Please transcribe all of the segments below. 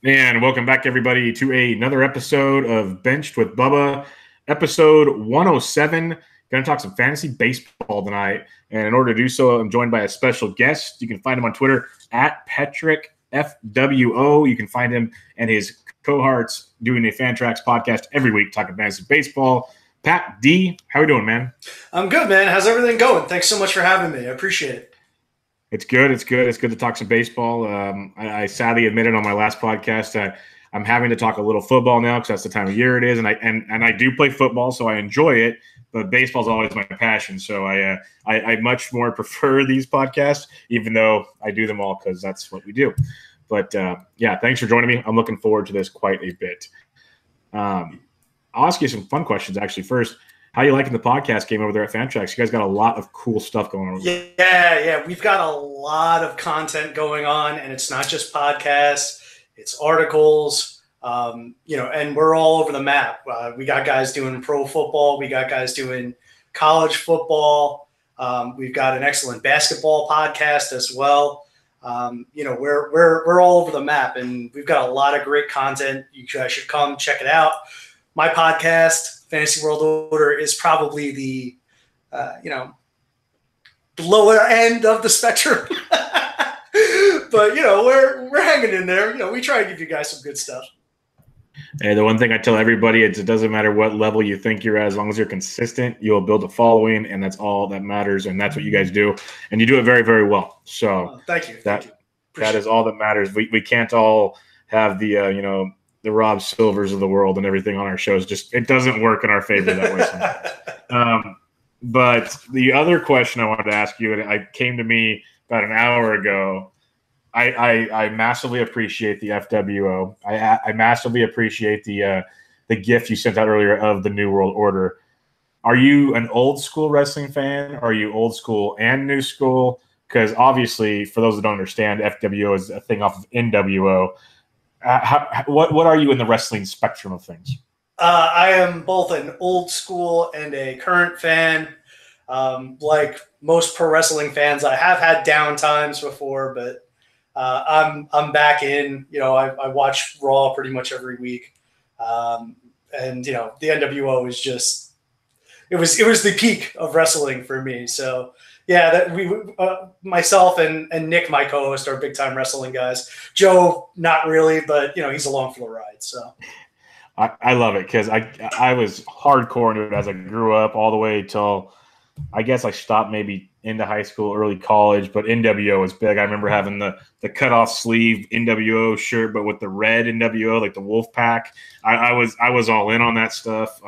And welcome back, everybody, to another episode of Benched with Bubba, episode 107. Going to talk some fantasy baseball tonight. And in order to do so, I'm joined by a special guest. You can find him on Twitter at PetrickFWO. You can find him and his cohorts doing a Fantrax podcast every week talking fantasy baseball. Pat D, how are we doing, man? I'm good, man. How's everything going? Thanks so much for having me. I appreciate it. It's good. It's good to talk some baseball. I sadly admitted on my last podcast that I'm having to talk a little football now because that's the time of year it is, and I do play football, so I enjoy it. But baseball is always my passion, so I much more prefer these podcasts, even though I do them all because that's what we do. But yeah, thanks for joining me. I'm looking forward to this quite a bit. I'll ask you some fun questions actually first. How you liking the podcast game over there at Fantrax? You guys got a lot of cool stuff going on. Yeah. We've got a lot of content going on, and it's not just podcasts. It's articles, and we're all over the map. We got guys doing pro football. We got guys doing college football. We've got an excellent basketball podcast as well. We're all over the map, and we've got a lot of great content. You guys should come check it out. My podcast, Fantasy World Order, is probably the lower end of the spectrum. But, we're hanging in there. We try to give you guys some good stuff. And the one thing I tell everybody is it doesn't matter what level you think you're at, as long as you're consistent, you'll build a following, and that's all that matters, and that's what you guys do. And you do it very, very well. So thank you. That is all that matters. We can't all have the Rob Silvers of the world and everything on our shows. Just it doesn't work in our favor that way sometimes. But the other question I wanted to ask you, and it came to me about an hour ago, I massively appreciate the FWO. I massively appreciate the gift you sent out earlier of the New World Order. Are you an old school wrestling fan? Or are you old school and new school? Because obviously, for those that don't understand, FWO is a thing off of NWO. What are you in the wrestling spectrum of things? I am both an old school and a current fan. Like most pro wrestling fans, I have had down times before, but I'm back in. I watch Raw pretty much every week, and the NWO is just it was the peak of wrestling for me. So. Yeah, that myself and Nick, my co-host, are big time wrestling guys. Joe, not really, but he's along for the ride. So, I love it because I was hardcore into it as I grew up, all the way till I guess I stopped maybe into high school, early college. But NWO was big. I remember having the cut off sleeve NWO shirt, but with the red NWO, like the Wolf Pack. I was all in on that stuff.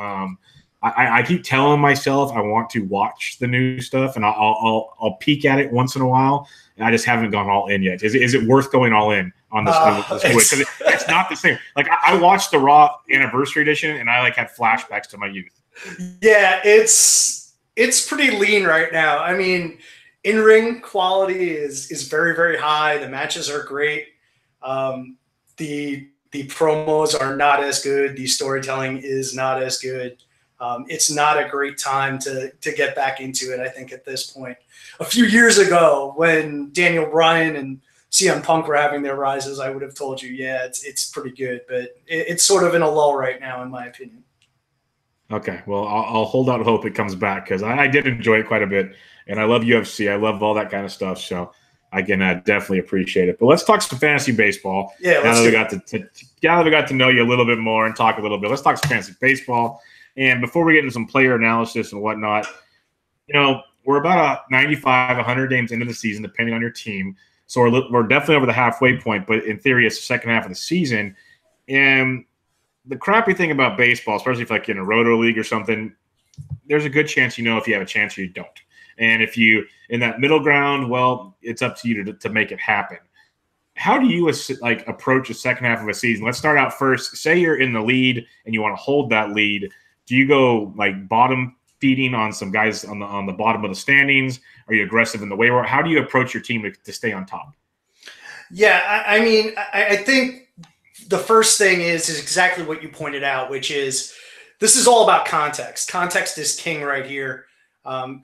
I keep telling myself I want to watch the new stuff, and I'll peek at it once in a while, and I just haven't gone all in yet. Is it worth going all in on this? Because it's not the same. Like I watched the Raw Anniversary Edition, and I had flashbacks to my youth. Yeah, it's pretty lean right now. I mean, in-ring quality is very, very high. The matches are great. The promos are not as good. The storytelling is not as good. It's not a great time to get back into it, I think, at this point. A few years ago, when Daniel Bryan and CM Punk were having their rises, I would have told you, yeah, it's pretty good. But it's sort of in a lull right now, in my opinion. Okay, well, I'll hold out hope it comes back because I did enjoy it quite a bit. And I love UFC. I love all that kind of stuff. So I can definitely appreciate it. But let's talk some fantasy baseball. Yeah, now that we got to know you a little bit more and talk a little bit, let's talk some fantasy baseball. And before we get into some player analysis and whatnot, we're about 95, 100 games into the season, depending on your team. So we're definitely over the halfway point, but in theory, it's the second half of the season. And the crappy thing about baseball, especially if in a roto league or something, there's a good chance if you have a chance or you don't. And if you in that middle ground, well, it's up to you to make it happen. How do you approach the second half of a season? Let's start out first. Say you're in the lead and you want to hold that lead. Do you go bottom feeding on some guys on the bottom of the standings? Are you aggressive in the waiver? How do you approach your team to stay on top? Yeah, I think the first thing is exactly what you pointed out, which is this is all about context. Context is king right here.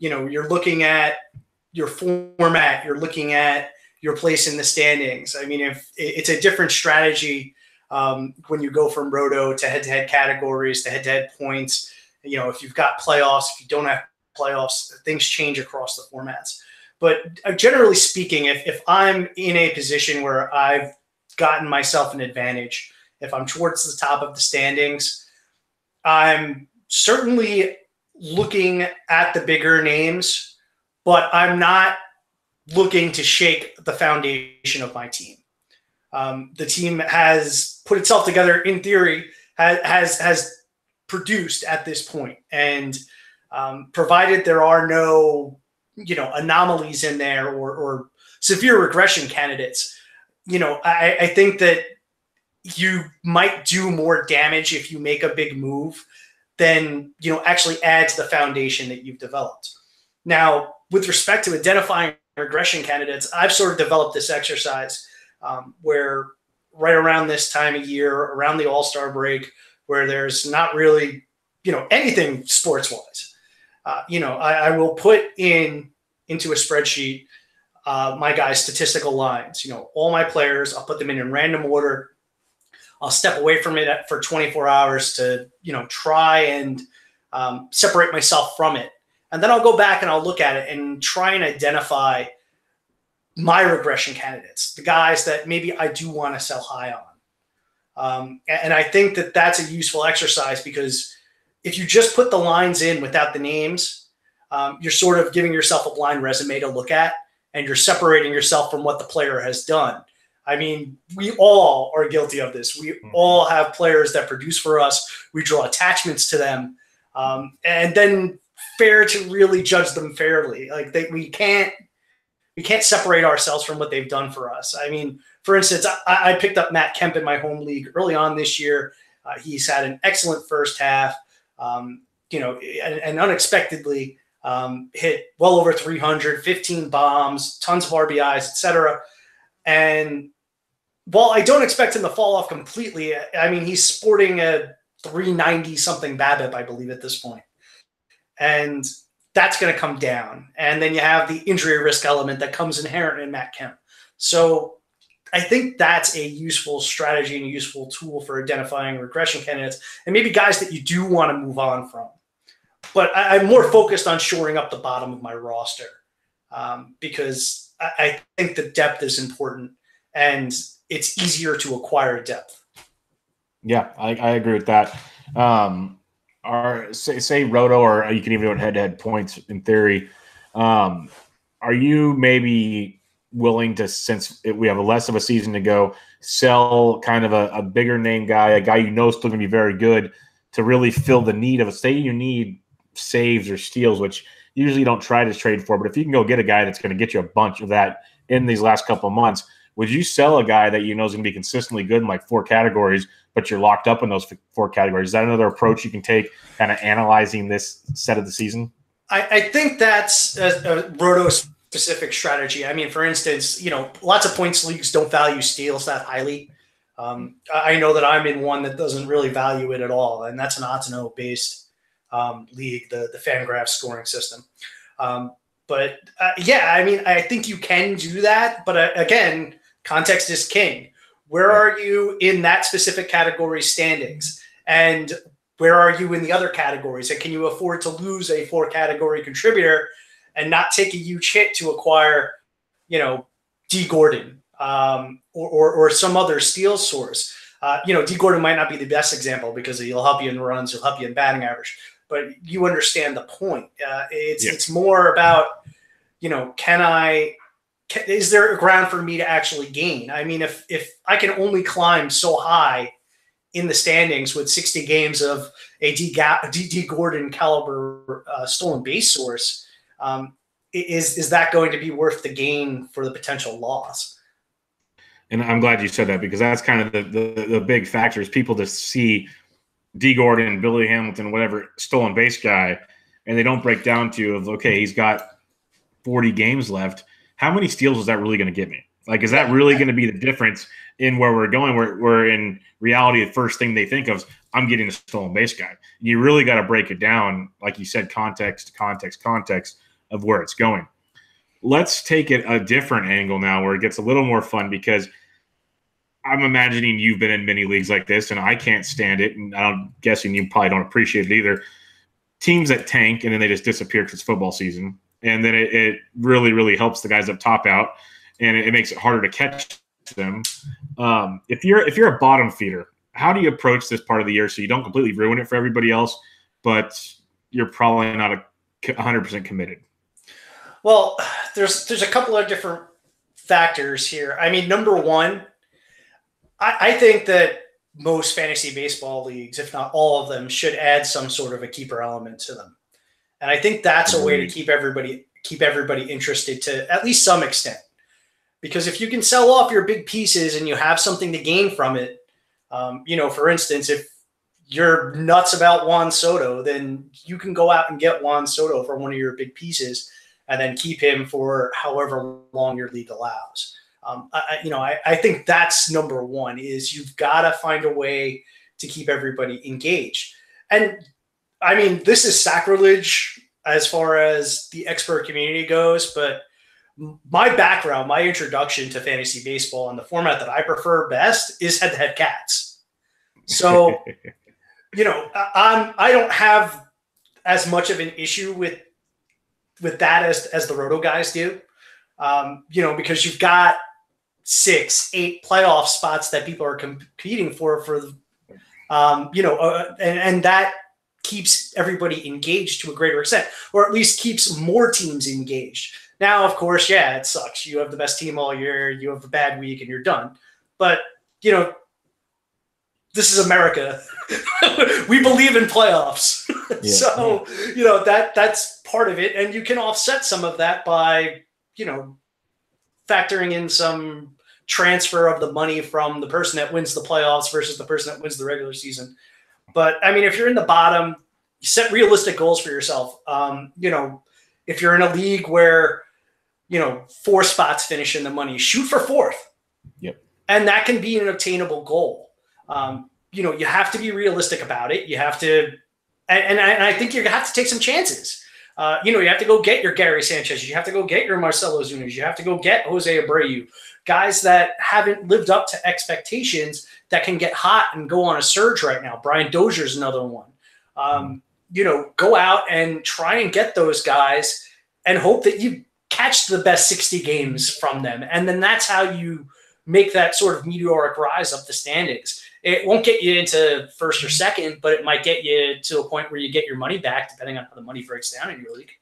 You're looking at your format. You're looking at your place in the standings. I mean, if it's a different strategy when you go from roto to head-to-head categories to head-to-head points. You know, if you've got playoffs, if you don't have playoffs, things change across the formats. But generally speaking, if I'm in a position where I've gotten myself an advantage, if I'm towards the top of the standings, I'm certainly looking at the bigger names, but I'm not looking to shake the foundation of my team. The team has put itself together, in theory, has produced at this point, and provided there are no, anomalies in there or severe regression candidates, I think that you might do more damage if you make a big move than, actually add to the foundation that you've developed. Now, with respect to identifying regression candidates, I've sort of developed this exercise where right around this time of year, around the All-Star break, where there's not really, anything sports-wise, I will put into a spreadsheet my guys' statistical lines. All my players, I'll put them in random order. I'll step away from it for 24 hours to, try and separate myself from it. And then I'll go back and I'll look at it and try and identify my regression candidates, the guys that maybe I do want to sell high on. And I think that that's a useful exercise, because if you just put the lines in without the names, you're sort of giving yourself a blind resume to look at, and you're separating yourself from what the player has done. I mean, we all are guilty of this. We all have players that produce for us. We draw attachments to them, and then fair to really judge them fairly. Like we can't separate ourselves from what they've done for us. I mean, for instance, I picked up Matt Kemp in my home league early on this year. He's had an excellent first half, and unexpectedly hit well over 300, 15 bombs, tons of RBIs, etc. And while I don't expect him to fall off completely, I mean, he's sporting a 390 something BABIP, I believe, at this point. And that's going to come down. And then you have the injury risk element that comes inherent in Matt Kemp. So I think that's a useful strategy and a useful tool for identifying regression candidates and maybe guys that you do want to move on from. But I'm more focused on shoring up the bottom of my roster because I think the depth is important, and it's easier to acquire depth. Yeah, I agree with that. Say roto, or you can even do it head-to-head points in theory. Are you maybe willing to, since we have less of a season to go, sell kind of a bigger name guy, a guy is still going to be very good, to really fill the need of say you need saves or steals, which usually you don't try to trade for, but if you can go get a guy that's going to get you a bunch of that in these last couple of months, would you sell a guy that is going to be consistently good in like 4 categories, but you're locked up in those 4 categories? Is that another approach you can take, kind of analyzing this set of the season? I think that's a roto-specific strategy. I mean, for instance, lots of points leagues don't value steals that highly. I know that I'm in one that doesn't really value it at all, and that's an odds-and-based league, the Fangraphs scoring system. But I mean, I think you can do that. But again, context is king. Where are you in that specific category standings? And where are you in the other categories? And can you afford to lose a 4-category contributor and not take a huge hit to acquire, D. Gordon or some other steal source? D. Gordon might not be the best example because he'll help you in runs, he'll help you in batting average. But you understand the point. It's more about, is there a ground for me to actually gain? I mean, if I can only climb so high in the standings with 60 games of a D. Gordon caliber stolen base source, is that going to be worth the gain for the potential loss? And I'm glad you said that, because that's kind of the big factor is people to see D. Gordon, Billy Hamilton, whatever, stolen base guy, and they don't break down to okay, he's got 40 games left. How many steals is that really going to get me? Like, is that really going to be the difference in where we're going? Where in reality, the first thing they think of is, I'm getting a stolen base guy. You really got to break it down, like you said, context of where it's going. let's take it a different angle now where it gets a little more fun, because I'm imagining you've been in many leagues like this, and I can't stand it, and I'm guessing you probably don't appreciate it either. Teams that tank and then they just disappear because it's football season, and then it really, really helps the guys up top out, and it makes it harder to catch them. If you're a bottom feeder, how do you approach this part of the year so you don't completely ruin it for everybody else, but you're probably not 100% committed? Well, there's a couple of different factors here. I mean, number one, I think that most fantasy baseball leagues, if not all of them, should add some sort of a keeper element to them. And I think that's a way to keep everybody interested to at least some extent. Because if you can sell off your big pieces and you have something to gain from it, for instance, if you're nuts about Juan Soto, then you can go out and get Juan Soto for one of your big pieces and then keep him for however long your league allows. I think that's number one, is you've got to find a way to keep everybody engaged. And I mean, this is sacrilege as far as the expert community goes, but my background, my introduction to fantasy baseball and the format that I prefer best is head-to-head cats. So, I don't have as much of an issue with that as the Roto guys do, because you've got 6-8 playoff spots that people are competing for, and that keeps everybody engaged to a greater extent, or at least keeps more teams engaged. Now, of course, yeah, it sucks. You have the best team all year, you have a bad week, and you're done. But, this is America. We believe in playoffs. Yeah. So, that's part of it. And you can offset some of that by, factoring in some transfer of the money from the person that wins the playoffs versus the person that wins the regular season. But I mean, if you're in the bottom, you set realistic goals for yourself. If you're in a league where, 4 spots finish in the money, shoot for 4th. Yep. And that can be an obtainable goal. You have to be realistic about it. You have to, and I think you have to take some chances. You have to go get your Gary Sanchez. You have to go get your Marcelo Zunez. You have to go get Jose Abreu. Guys that haven't lived up to expectations that can get hot and go on a surge right now. Brian Dozier's another one. Go out and try and get those guys and hope that you catch the best 60 games from them. And then that's how you make that sort of meteoric rise up the standings. It won't get you into first or second, but it might get you to a point where you get your money back, depending on how the money breaks down in your league.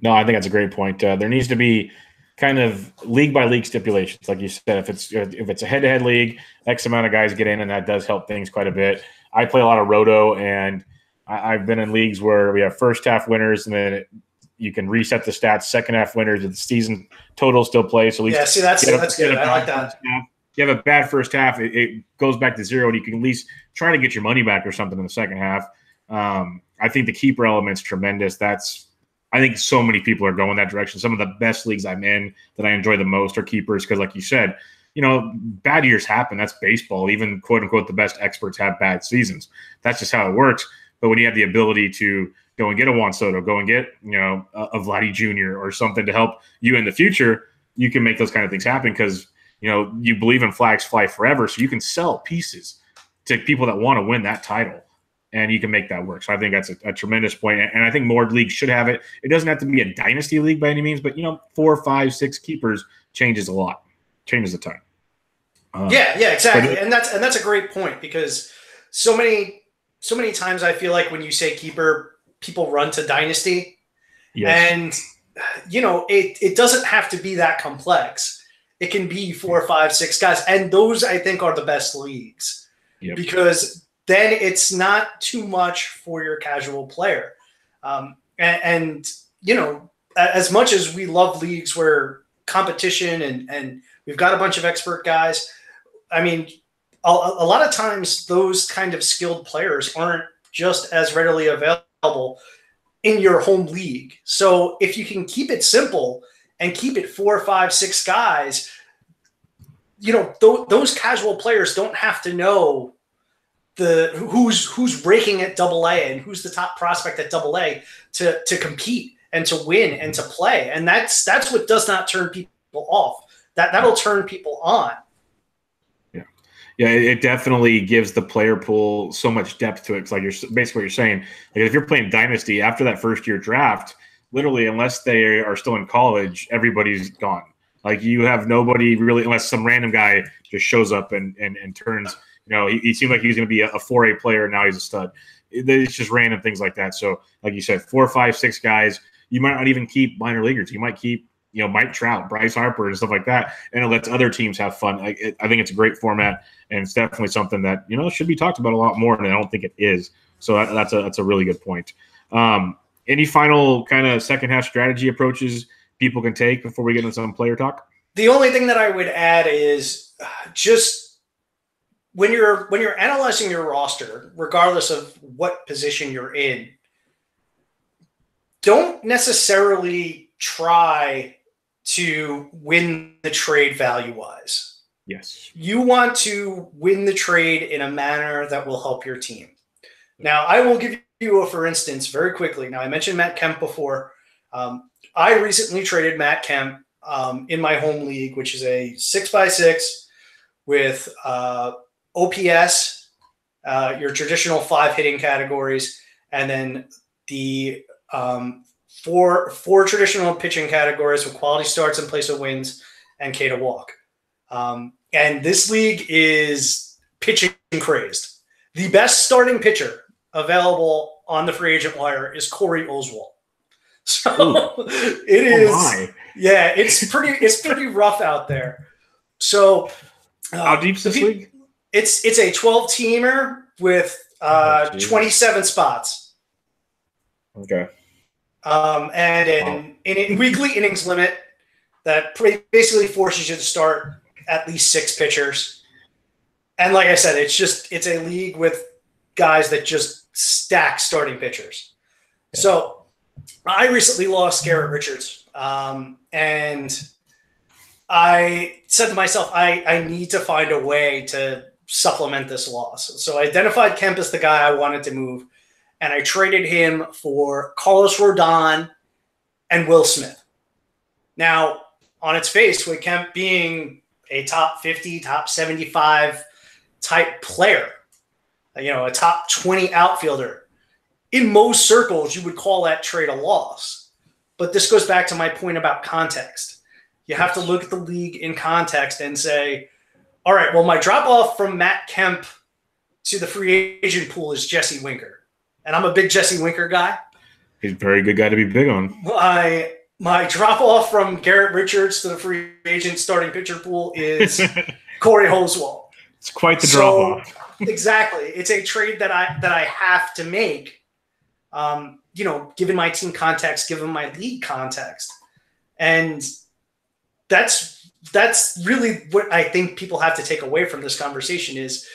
No, I think that's a great point. There needs to be kind of league by league stipulations, like you said. If it's a head-to-head league, X amount of guys get in, and that does help things quite a bit. I play a lot of Roto, and I've been in leagues where we have first half winners, and then you can reset the stats. Second half winners, the season total still plays. So at least that's good. I like that. If you have a bad first half, it goes back to 0, and you can at least try to get your money back or something in the second half. I think the keeper element's tremendous. I think so many people are going that direction. Some of the best leagues I'm in that I enjoy the most are keepers because, like you said, bad years happen. That's baseball. Even, quote-unquote, the best experts have bad seasons. That's just how it works. But when you have the ability to go and get a Juan Soto, go and get, a Vladdy Jr. or something to help you in the future, you can make those kind of things happen because, you believe in flags fly forever. So you can sell pieces to people that want to win that title, and you can make that work. So I think that's a tremendous point. And I think more leagues should have it. It doesn't have to be a dynasty league by any means, but, 4, 5, 6 keepers changes a lot, changes a ton. Yeah, exactly. And that's a great point because so many times I feel like when you say keeper, people run to dynasty. Yes. And, it doesn't have to be that complex. It can be 4, 5, 6 guys. And those, I think, are the best leagues because then it's not too much for your casual player. As much as we love leagues where competition and we've got a bunch of expert guys, I mean, a lot of times those kind of skilled players aren't just as readily available in your home league. So if you can keep it simple and keep it 4, 5, 6 guys, those casual players don't have to know who's raking at AA and who's the top prospect at AA to compete and to win and to play. And that's what does not turn people off. That'll turn people on. Yeah, it definitely gives the player pool so much depth to it. It's like you're basically what you're saying. Like if you're playing Dynasty after that first year draft, literally, unless they are still in college, everybody's gone. Like you have nobody really, unless some random guy just shows up and turns. He seemed like he was going to be a 4A player. Now he's a stud. It's just random things like that. So, like you said, 4, 5, 6 guys. You might not even keep minor leaguers. You might keep Mike Trout, Bryce Harper, and stuff like that, and it lets other teams have fun. I think it's a great format, and it's definitely something that should be talked about a lot more, and I don't think it is. So that's a really good point. Any final kind of second half strategy approaches people can take before we get into some player talk? The only thing that I would add is just when you're analyzing your roster, regardless of what position you're in, don't necessarily try to win the trade value-wise. Yes. You want to win the trade in a manner that will help your team. Now, I will give you a for instance very quickly. Now, I mentioned Matt Kemp before. I recently traded Matt Kemp in my home league, which is a 6x6 with OPS, your traditional 5 hitting categories, and then the four traditional pitching categories with quality starts in place of wins and K to walk. And this league is pitching crazed. The best starting pitcher available on the free agent wire is Corey Oswalt. So it is, yeah, it's pretty rough out there. So how deep's this league? It's a 12-teamer with 27 spots. Okay. And in weekly innings limit that basically forces you to start at least 6 pitchers. And like I said, it's a league with guys that just stack starting pitchers. Yeah. So I recently lost Garrett Richards. And I said to myself, I need to find a way to supplement this loss. So I identified Kemp as the guy I wanted to move, and I traded him for Carlos Rodon and Will Smith. Now, on its face, with Kemp being a top 50, top 75 type player, a top 20 outfielder, in most circles, you would call that trade a loss. But this goes back to my point about context. You have to look at the league in context and say, all right, well, my drop-off from Matt Kemp to the free agent pool is Jesse Winker. And I'm a big Jesse Winker guy. He's a very good guy to be big on. My drop-off from Garrett Richards to the free agent starting pitcher pool is Corey Oswalt. It's quite the drop-off. Exactly. It's a trade that I have to make. Given my team context, given my league context. And that's really what I think people have to take away from this conversation is,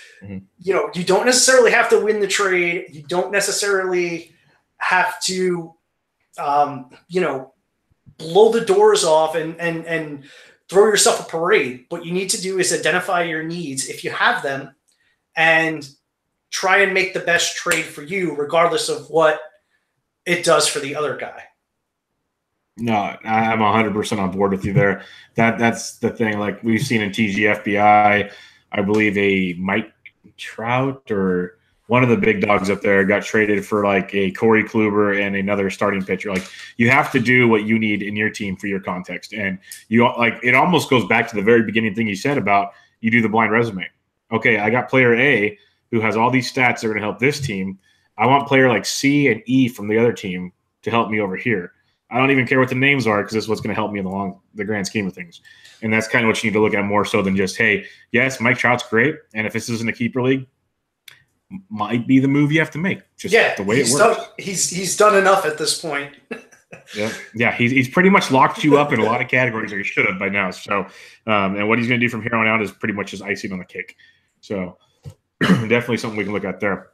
you don't necessarily have to win the trade. You don't necessarily have to, blow the doors off and throw yourself a parade. What you need to do is identify your needs if you have them and try and make the best trade for you, regardless of what it does for the other guy. No, I'm 100% on board with you there. That's the thing. Like we've seen in TGFBI, I believe a Mike Trout or one of the big dogs up there got traded for like a Corey Kluber and another starting pitcher. Like you have to do what you need in your team for your context. And it almost goes back to the very beginning thing you said about you do the blind resume. Okay, I got player A who has all these stats that are going to help this team. I want player like C and E from the other team to help me over here. I don't even care what the names are because this is what's going to help me in the grand scheme of things. And that's kind of what you need to look at more so than just, hey, yes, Mike Trout's great. And if this isn't a keeper league, might be the move you have to make. Just the way it works. He's done enough at this point. Yeah. He's pretty much locked you up in a lot of categories, or he should have by now. So, and what he's going to do from here on out is pretty much just icing on the cake. So definitely something we can look at there.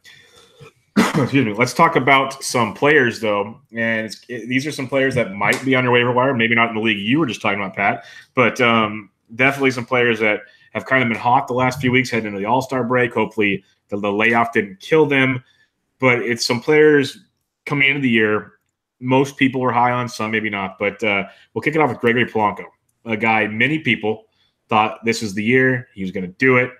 Excuse me. Let's talk about some players, though. And these are some players that might be on your waiver wire, maybe not in the league you were just talking about, Pat, but definitely some players that have kind of been hot the last few weeks heading into the All-Star break. Hopefully the layoff didn't kill them. But it's some players coming into the year most people were high on, some maybe not. But we'll kick it off with Gregory Polanco, a guy many people thought this was the year he was going to do it.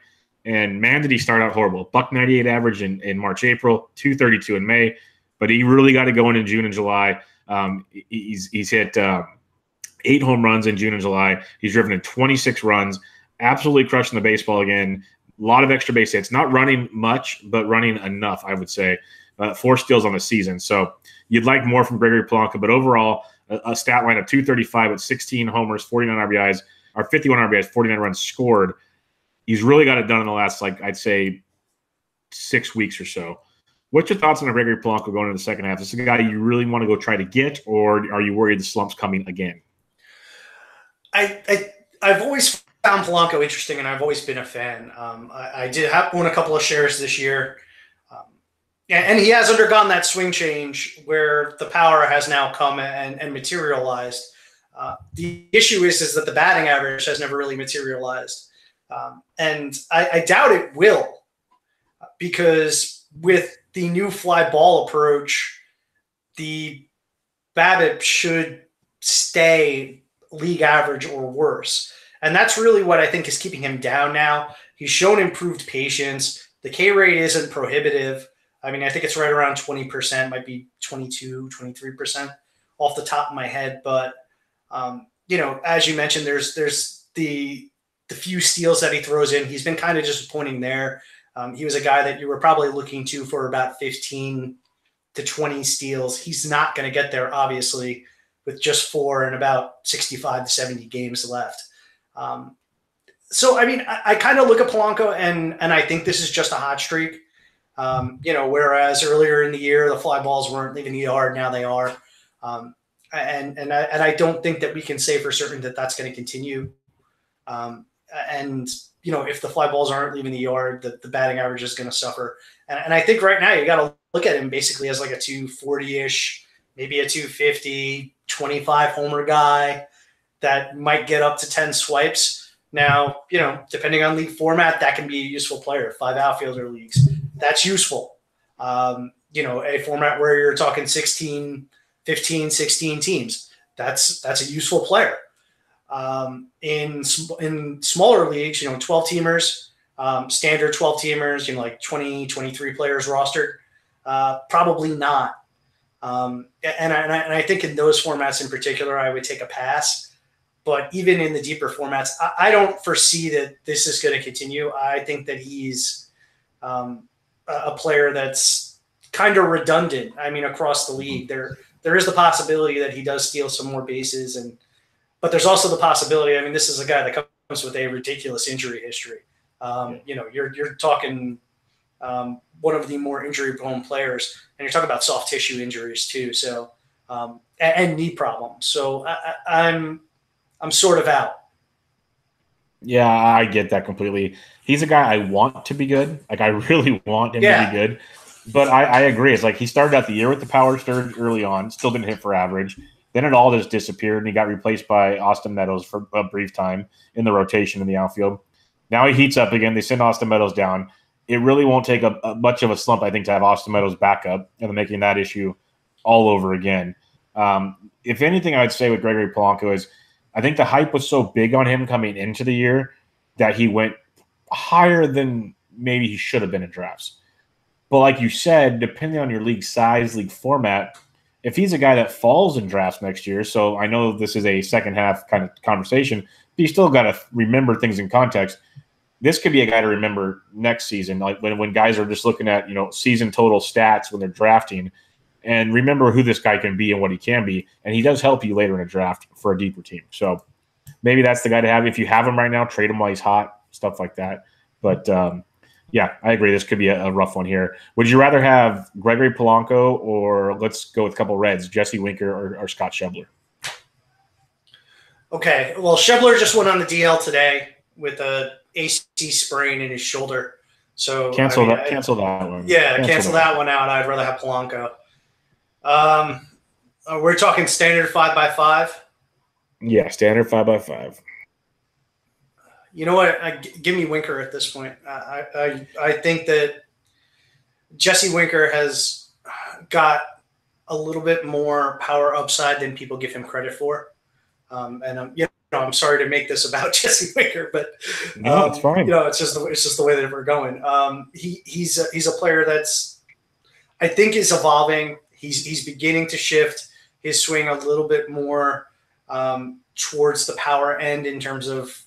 And man, did he start out horrible. $198 average in March, April, 232 in May. But he really got it going in June and July. He's hit 8 home runs in June and July. He's driven in 26 runs, absolutely crushing the baseball again. A lot of extra base hits, not running much, but running enough, I would say. 4 steals on the season. So you'd like more from Gregory Polanco, but overall, a stat line of 235 with 16 homers, 49 RBIs, or 51 RBIs, 49 runs scored. He's really got it done in the last, I'd say 6 weeks or so. What's your thoughts on Gregory Polanco going into the second half? Is this a guy you really want to go try to get, or are you worried the slump's coming again? I've always found Polanco interesting, and I've always been a fan. I did own a couple of shares this year. And he has undergone that swing change where the power has now come and materialized. The issue is that the batting average has never really materialized. And I doubt it will, because with the new fly ball approach, the BABIP should stay league average or worse. And that's really what I think is keeping him down now. He's shown improved patience. The K rate isn't prohibitive. I mean, I think it's right around 20%, might be 22, 23% off the top of my head. But, as you mentioned, there's the few steals that he throws in. He's been kind of disappointing there. He was a guy that you were probably looking to for about 15 to 20 steals. He's not going to get there, obviously, with just 4 and about 65 to 70 games left. So, I mean, I kind of look at Polanco and I think this is just a hot streak. Whereas earlier in the year, the fly balls weren't leaving the yard. Now they are. And I don't think that we can say for certain that that's going to continue. If the fly balls aren't leaving the yard, the batting average is going to suffer. And I think right now you got to look at him basically as like a 240-ish, maybe a 250, 25 homer guy that might get up to 10 swipes. Now, depending on league format, that can be a useful player. 5 outfielder leagues, that's useful. A format where you're talking 16, 15, 16 teams, that's a useful player. In smaller leagues, 12 teamers, standard 12 teamers, like 20, 23 players rostered, probably not. And I think in those formats in particular, I would take a pass. But even in the deeper formats, I don't foresee that this is going to continue. I think that he's a player that's kind of redundant. I mean, across the league, there is the possibility that he does steal some more bases, but there's also the possibility. I mean, this is a guy that comes with a ridiculous injury history. You're talking one of the more injury-prone players, and you're talking about soft tissue injuries too. So and knee problems. So I'm sort of out. Yeah, I get that completely. He's a guy I want to be good. Like, I really want him to be good. But I agree. It's like he started out the year with the power surge early on, still didn't hit for average. Then it all just disappeared, and he got replaced by Austin Meadows for a brief time in the rotation in the outfield. Now he heats up again. They send Austin Meadows down. It really won't take a much of a slump, I think, to have Austin Meadows back up and then making that issue all over again. If anything, I'd say with Gregory Polanco is I think the hype was so big on him coming into the year that he went higher than maybe he should have been in drafts. But like you said, depending on your league size, league format, if he's a guy that falls in drafts next year, so I know this is a second half kind of conversation, but you still got to remember things in context. This could be a guy to remember next season, like when guys are just looking at season total stats when they're drafting, and remember who this guy can be and what he can be. And he does help you later in a draft for a deeper team. So maybe that's the guy to have. If you have him right now, trade him while he's hot, stuff like that. But yeah, I agree. This could be a rough one here. Would you rather have Gregory Polanco or let's go with a couple Reds, Jesse Winker or Scott Schebler? Okay. Well, Schebler just went on the DL today with a AC sprain in his shoulder. So cancel that one. Yeah, cancel that one out. I'd rather have Polanco. We're talking standard 5x5. Yeah, standard 5x5. You know what? Give me Winker at this point. I think that Jesse Winker has got a little bit more power upside than people give him credit for. And I'm sorry to make this about Jesse Winker, but no, it's fine. it's just the way that we're going. He's a player that's, I think, is evolving. He's beginning to shift his swing a little bit more towards the power end in terms of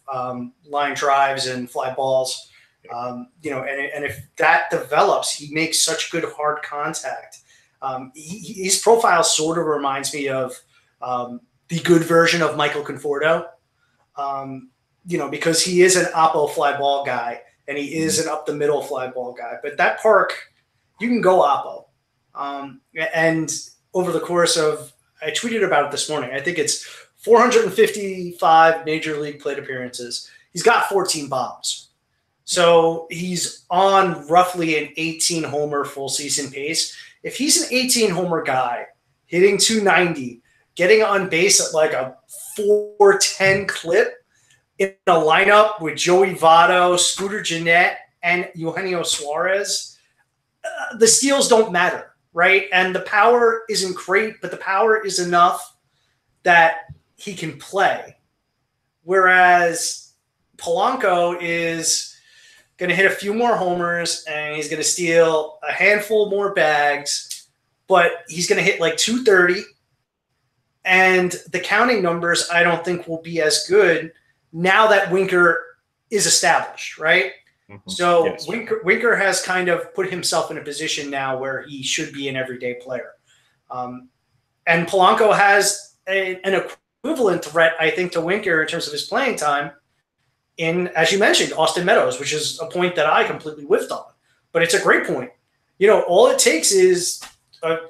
line drives and fly balls. And if that develops, he makes such good hard contact. His profile sort of reminds me of the good version of Michael Conforto, because he is an oppo fly ball guy and he is an up the middle fly ball guy. But that park, you can go oppo. And over the course of, I tweeted about it this morning, I think it's 455 major league plate appearances. He's got 14 bombs. So he's on roughly an 18 homer full season pace. If he's an 18 homer guy hitting 290, getting on base at like a 410 clip in a lineup with Joey Votto, Scooter Gennett, and Eugenio Suarez, the steals don't matter, right? And the power isn't great, but the power is enough that he can play. Whereas Polanco is going to hit a few more homers and he's going to steal a handful more bags, but he's going to hit like 230. And the counting numbers, I don't think, will be as good now that Winker is established, right? Mm-hmm. So yes. Winker has kind of put himself in a position now where he should be an everyday player. And Polanco has an equivalent threat, I think, to Winker in terms of his playing time in, as you mentioned, Austin Meadows, which is a point that I completely whiffed on. But it's a great point. All it takes is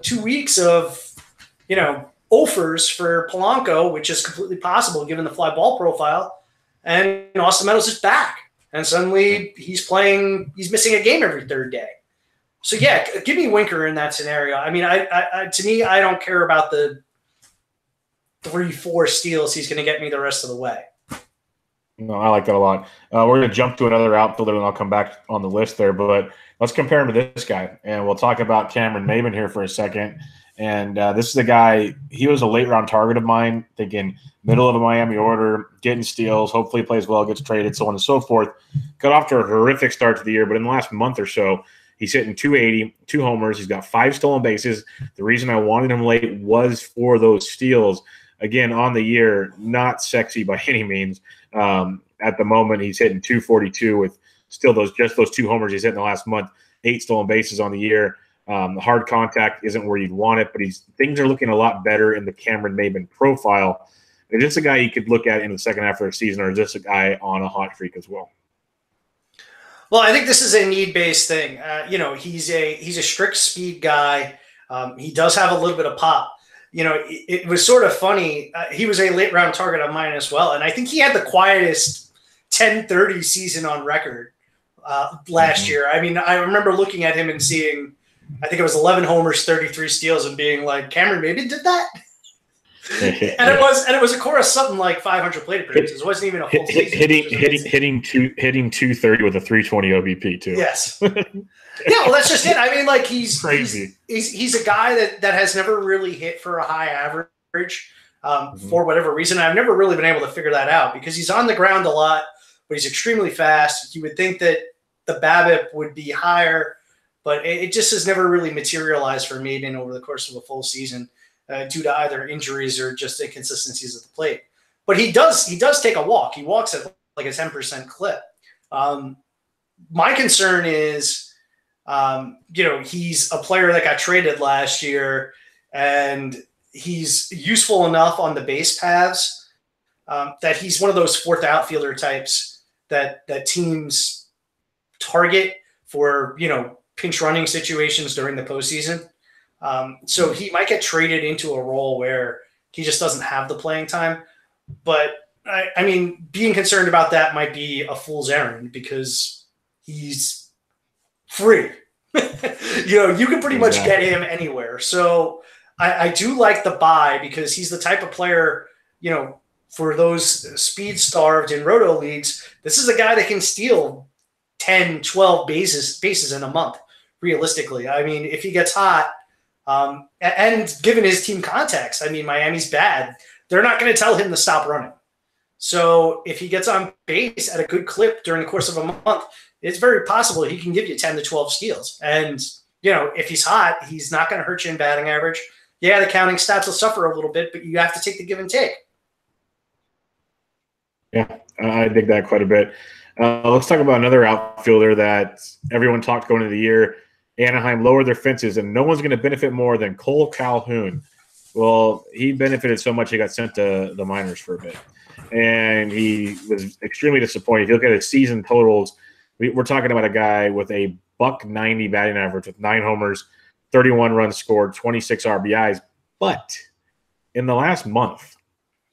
2 weeks of, offers for Polanco, which is completely possible given the fly ball profile, and Austin Meadows is back. And suddenly he's missing a game every third day. So, yeah, give me Winker in that scenario. I mean, to me, I don't care about the 3-4 steals he's going to get me the rest of the way. No, I like that a lot. We're going to jump to another outfielder, and I'll come back on the list there. But let's compare him to this guy, and we'll talk about Cameron Maybin here for a second. And this is a guy, he was a late-round target of mine, thinking middle of a Miami order, getting steals, hopefully plays well, gets traded, so on and so forth. Got off to a horrific start to the year, but in the last month or so, he's hitting 280, 2 homers. He's got 5 stolen bases. The reason I wanted him late was for those steals. Again, on the year, not sexy by any means. At the moment, he's hitting 242 with still those 2 homers he's hit in the last month, 8 stolen bases on the year. The hard contact isn't where you'd want it, but things are looking a lot better in the Cameron Maybin profile. Is this a guy you could look at in the second half of the season, or is this a guy on a hot streak as well? Well, I think this is a need-based thing. He's a strict speed guy. He does have a little bit of pop. It was sort of funny. He was a late-round target of mine as well, and I think he had the quietest 10-30 season on record last year. I mean, I remember looking at him and seeing, I think it was 11 homers, 33 steals, and being like, Cameron Maybin did that? and it was of course something like 500 plate appearances. It wasn't even a full season. Hitting 230 with a 320 OBP too. Yes. Yeah, well, that's just it. I mean, like he's crazy. He's a guy that has never really hit for a high average for whatever reason. I've never really been able to figure that out because he's on the ground a lot, but he's extremely fast. You would think that the BABIP would be higher, but it just has never really materialized for Maybin over the course of a full season due to either injuries or just inconsistencies at the plate. But he does take a walk. He walks at like a 10% clip. My concern is, he's a player that got traded last year, and he's useful enough on the base paths that he's one of those fourth outfielder types that teams target for, pinch running situations during the postseason. So he might get traded into a role where he just doesn't have the playing time. But I mean, being concerned about that might be a fool's errand because he's free. You can pretty much get him anywhere. So I do like the buy because he's the type of player, for those speed starved in roto leagues, this is a guy that can steal 10, 12 bases in a month, realistically. I mean, if he gets hot, And given his team context, I mean, Miami's bad. They're not going to tell him to stop running. So if he gets on base at a good clip during the course of a month, it's very possible he can give you 10 to 12 steals. And, if he's hot, he's not going to hurt you in batting average. Yeah, the counting stats will suffer a little bit, but you have to take the give and take. Yeah, I dig that quite a bit. Let's talk about another outfielder that everyone talked going into the year. Anaheim lowered their fences, and no one's going to benefit more than Cole Calhoun. Well, he benefited so much he got sent to the minors for a bit, and he was extremely disappointed. If you look at his season totals, we're talking about a guy with a .190 batting average with 9 homers, 31 runs scored, 26 RBIs. But in the last month,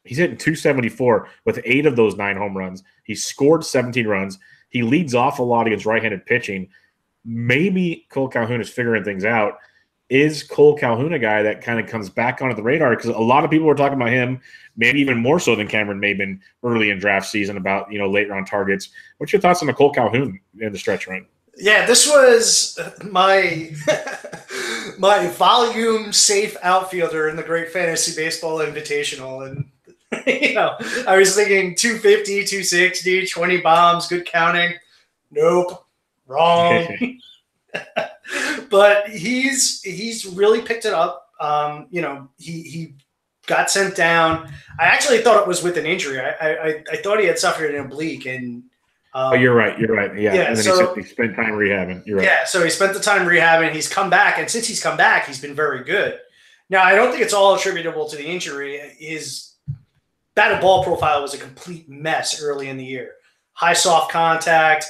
he's hitting .274 with 8 of those 9 home runs. He scored 17 runs. He leads off a lot against right-handed pitching. Maybe Cole Calhoun is figuring things out. Is Cole Calhoun a guy that kind of comes back onto the radar? Because a lot of people were talking about him, maybe even more so than Cameron Maben early in draft season about, late round targets. What's your thoughts on the Cole Calhoun in the stretch run? Yeah, this was my my volume safe outfielder in the Great Fantasy Baseball Invitational. And, I was thinking 250, 260, 20 bombs, good counting. Nope. Wrong. But he's really picked it up. He got sent down. I actually thought it was with an injury. I thought he had suffered an oblique. And you're right. Yeah. And then so, he spent time rehabbing. You're right. Yeah. So he spent the time rehabbing. He's come back, and since he's come back, he's been very good. Now, I don't think it's all attributable to the injury. His batted ball profile was a complete mess early in the year. High soft contact,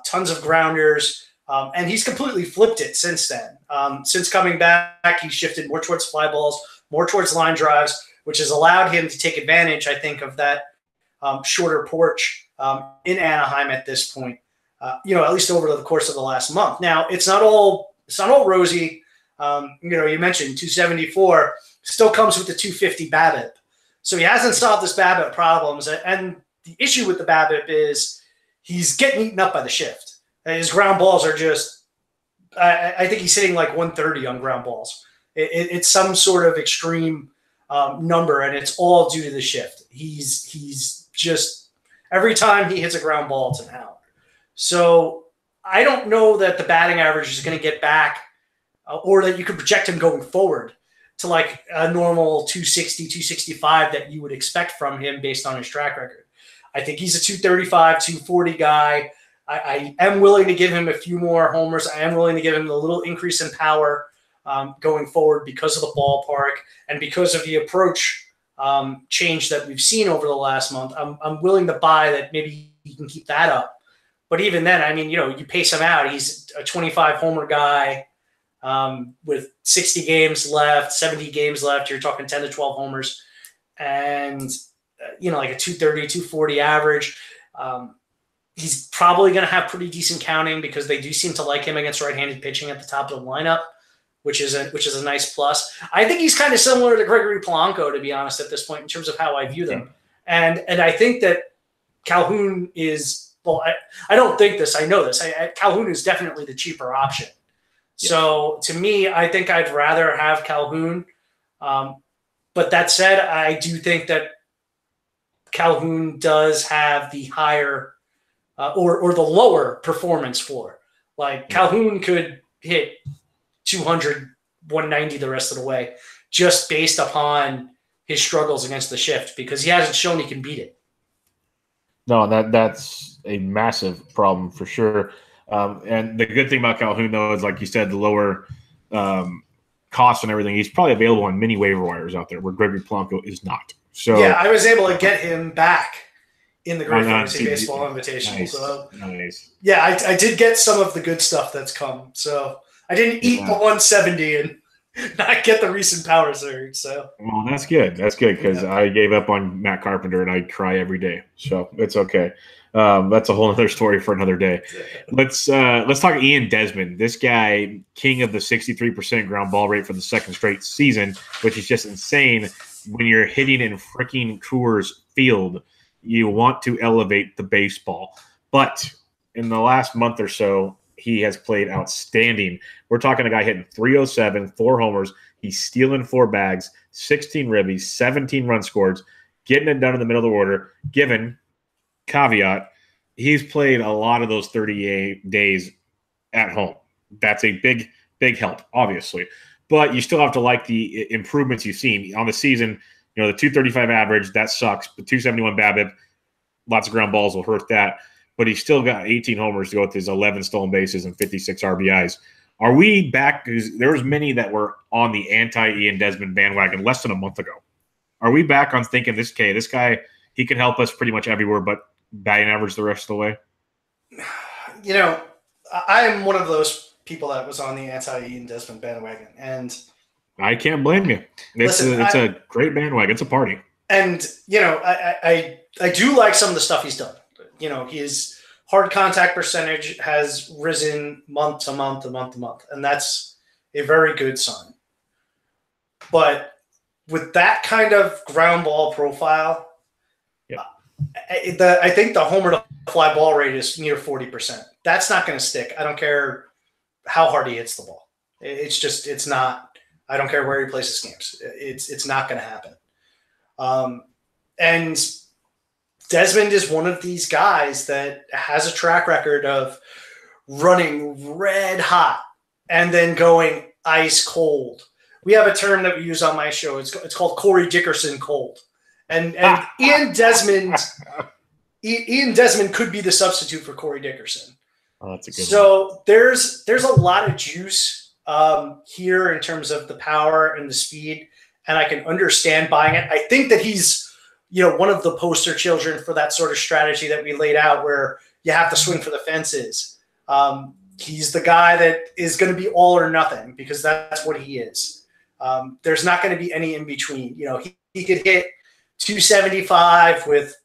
tons of grounders. And he's completely flipped it since then. Since coming back, he's shifted more towards fly balls, more towards line drives, which has allowed him to take advantage, I think, of that shorter porch in Anaheim at this point. At least over the course of the last month. Now, it's not all rosy. You mentioned 274 still comes with the 250 BABIP, so he hasn't solved his BABIP problems. And the issue with the BABIP is he's getting eaten up by the shift. His ground balls are just I think he's hitting like 130 on ground balls. It's some sort of extreme number, and it's all due to the shift. He's just every time he hits a ground ball, it's an out. So I don't know that the batting average is going to get back or that you could project him going forward to like a normal 260, 265 that you would expect from him based on his track record. I think he's a 235, 240 guy. I am willing to give him a few more homers. I am willing to give him a little increase in power going forward because of the ballpark and because of the approach change that we've seen over the last month. I'm willing to buy that maybe he can keep that up. But even then, I mean, you pace him out. He's a 25 homer guy with 60 games left, 70 games left. You're talking 10 to 12 homers and, like a 230, 240 average. He's probably going to have pretty decent counting because they do seem to like him against right-handed pitching at the top of the lineup, which is a nice plus. I think he's kind of similar to Gregory Polanco, to be honest, at this point in terms of how I view them. And I think that Calhoun is – well, I don't think this. I know this. Calhoun is definitely the cheaper option. Yeah. So to me, I think I'd rather have Calhoun. But that said, I do think that Calhoun does have the higher – or the lower performance floor. Like Calhoun could hit 200, 190 the rest of the way just based upon his struggles against the shift because he hasn't shown he can beat it. No, that's a massive problem for sure. And the good thing about Calhoun, though, is like you said, the lower cost and everything. He's probably available on many waiver wires out there where Gregory Polanco is not. So yeah, I was able to get him back in the Great Fantasy Baseball Invitational. Nice. So, nice. Yeah, I did get some of the good stuff that's come. So I didn't eat the 170 and not get the recent power surge. So well, that's good. That's good because I gave up on Matt Carpenter and I cry every day. So it's okay. That's a whole other story for another day. Let's talk Ian Desmond. This guy, king of the 63% ground ball rate for the second straight season, which is just insane when you're hitting in freaking Coors Field. You want to elevate the baseball. But in the last month or so, he has played outstanding. We're talking a guy hitting 307, 4 homers. He's stealing 4 bags, 16 ribbies, 17 run scores, getting it done in the middle of the order. Given caveat, he's played a lot of those 38 days at home. That's a big, big help, obviously. But you still have to like the improvements you've seen on the season. You know, the 235 average, that sucks. But 271 BABIP, lots of ground balls will hurt that. But he's still got 18 homers to go with his 11 stolen bases and 56 RBIs. Are we back? Because there was many that were on the anti-Ian Desmond bandwagon less than a month ago. Are we back on thinking this guy, he can help us pretty much everywhere but batting average the rest of the way? You know, I am one of those people that was on the anti-Ian Desmond bandwagon. And I can't blame you. It's a great bandwagon. It's a party. And, you know, I do like some of the stuff he's done. You know, his hard contact percentage has risen month to month to month to month, and that's a very good sign. But with that kind of ground ball profile, I think the homer to fly ball rate is near 40%. That's not going to stick. I don't care how hard he hits the ball. It's not. I don't care where he places games. It's not going to happen. And Desmond is one of these guys that has a track record of running red hot and then going ice cold. We have a term that we use on my show. It's called Corey Dickerson cold. And Ian Desmond could be the substitute for Corey Dickerson. Oh, that's a good one. So there's a lot of juice here in terms of the power and the speed, and I can understand buying it. I think that he's one of the poster children for that sort of strategy that we laid out where you have to swing for the fences. He's the guy that is going to be all or nothing because that's what he is. There's not going to be any in between. He could hit 275 with,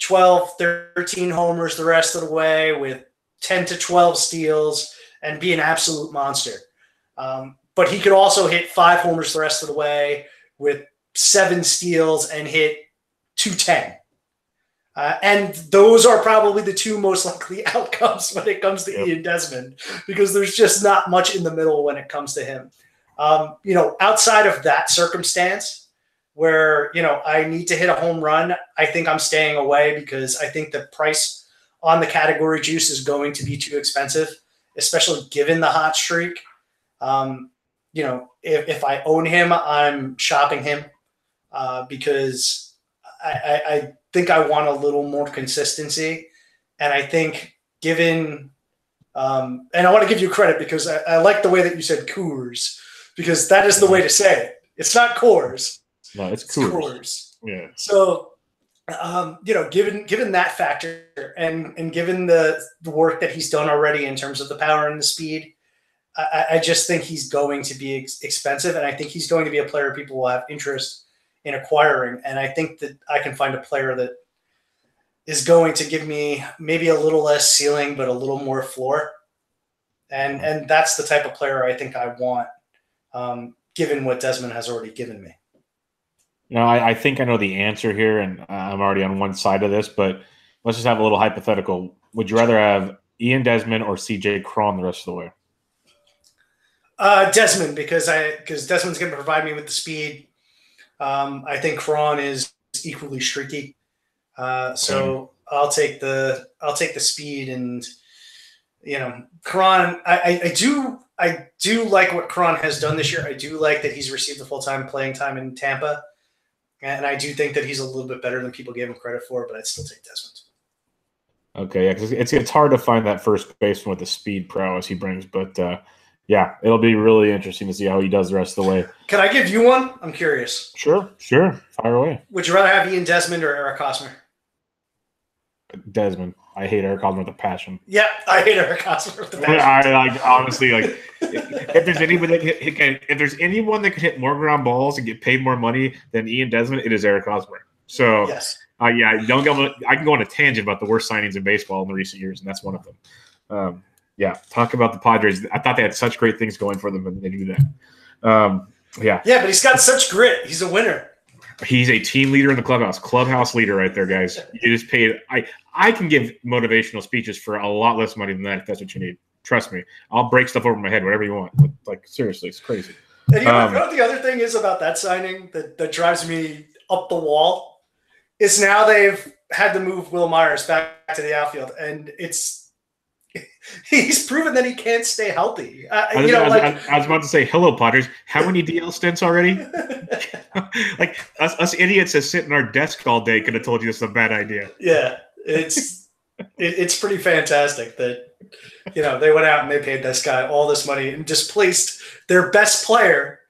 12, 13 homers the rest of the way with 10 to 12 steals and be an absolute monster. But he could also hit 5 homers the rest of the way with 7 steals and hit 210. And those are probably the 2 most likely outcomes when it comes to Ian Desmond, because there's just not much in the middle when it comes to him. Outside of that circumstance where, I need to hit a home run, I think I'm staying away because I think the price on the category juice is going to be too expensive, especially given the hot streak. If I own him, I'm shopping him because I think I want a little more consistency. And I think given and I want to give you credit because I like the way that you said Coors, because that is the way to say it. It's not Coors. No, it's Coors. Coors. Yeah. So, given that factor and given the work that he's done already in terms of the power and the speed, I just think he's going to be expensive, and I think he's going to be a player people will have interest in acquiring. And I think that I can find a player that is going to give me maybe a little less ceiling, but a little more floor. And that's the type of player I think I want, given what Desmond has already given me. I think I know the answer here, and I'm already on one side of this, but let's just have a little hypothetical. Would you rather have Ian Desmond or CJ Cron the rest of the way? Desmond, because Desmond's going to provide me with the speed. I think Cron is equally streaky. So I'll take the speed, and Cron. I do like what Cron has done this year. I do like that he's received the full-time playing time in Tampa, and I do think that he's a little bit better than people gave him credit for. But I'd still take Desmond. Okay, yeah, because it's hard to find that first baseman with the speed prowess he brings, but. Yeah, it'll be really interesting to see how he does the rest of the way. Can I give you one? I'm curious. Sure. Fire away. Would you rather have Ian Desmond or Eric Hosmer? Desmond. I hate Eric Hosmer with a passion. Yeah, I hate Eric Hosmer with a passion. Honestly, if there's anyone that could hit more ground balls and get paid more money than Ian Desmond, it is Eric Hosmer. So, yes. I can go on a tangent about the worst signings in baseball in the recent years, and that's one of them. Yeah, talk about the Padres. I thought they had such great things going for them, and they do that. Yeah. Yeah, but he's got such grit. He's a winner. He's a team leader in the clubhouse leader right there, guys. You just paid. I can give motivational speeches for a lot less money than that if that's what you need. Trust me, I'll break stuff over my head, whatever you want. Like seriously, it's crazy. And you know what the other thing is about that signing that drives me up the wall is now they've had to move Will Myers back to the outfield, and he's proven that he can't stay healthy. I was about to say, hello, Potters. How many DL stints already? Like us idiots that sit in our desk all day could have told you this is a bad idea. Yeah, it's pretty fantastic that they went out and they paid this guy all this money and displaced their best player,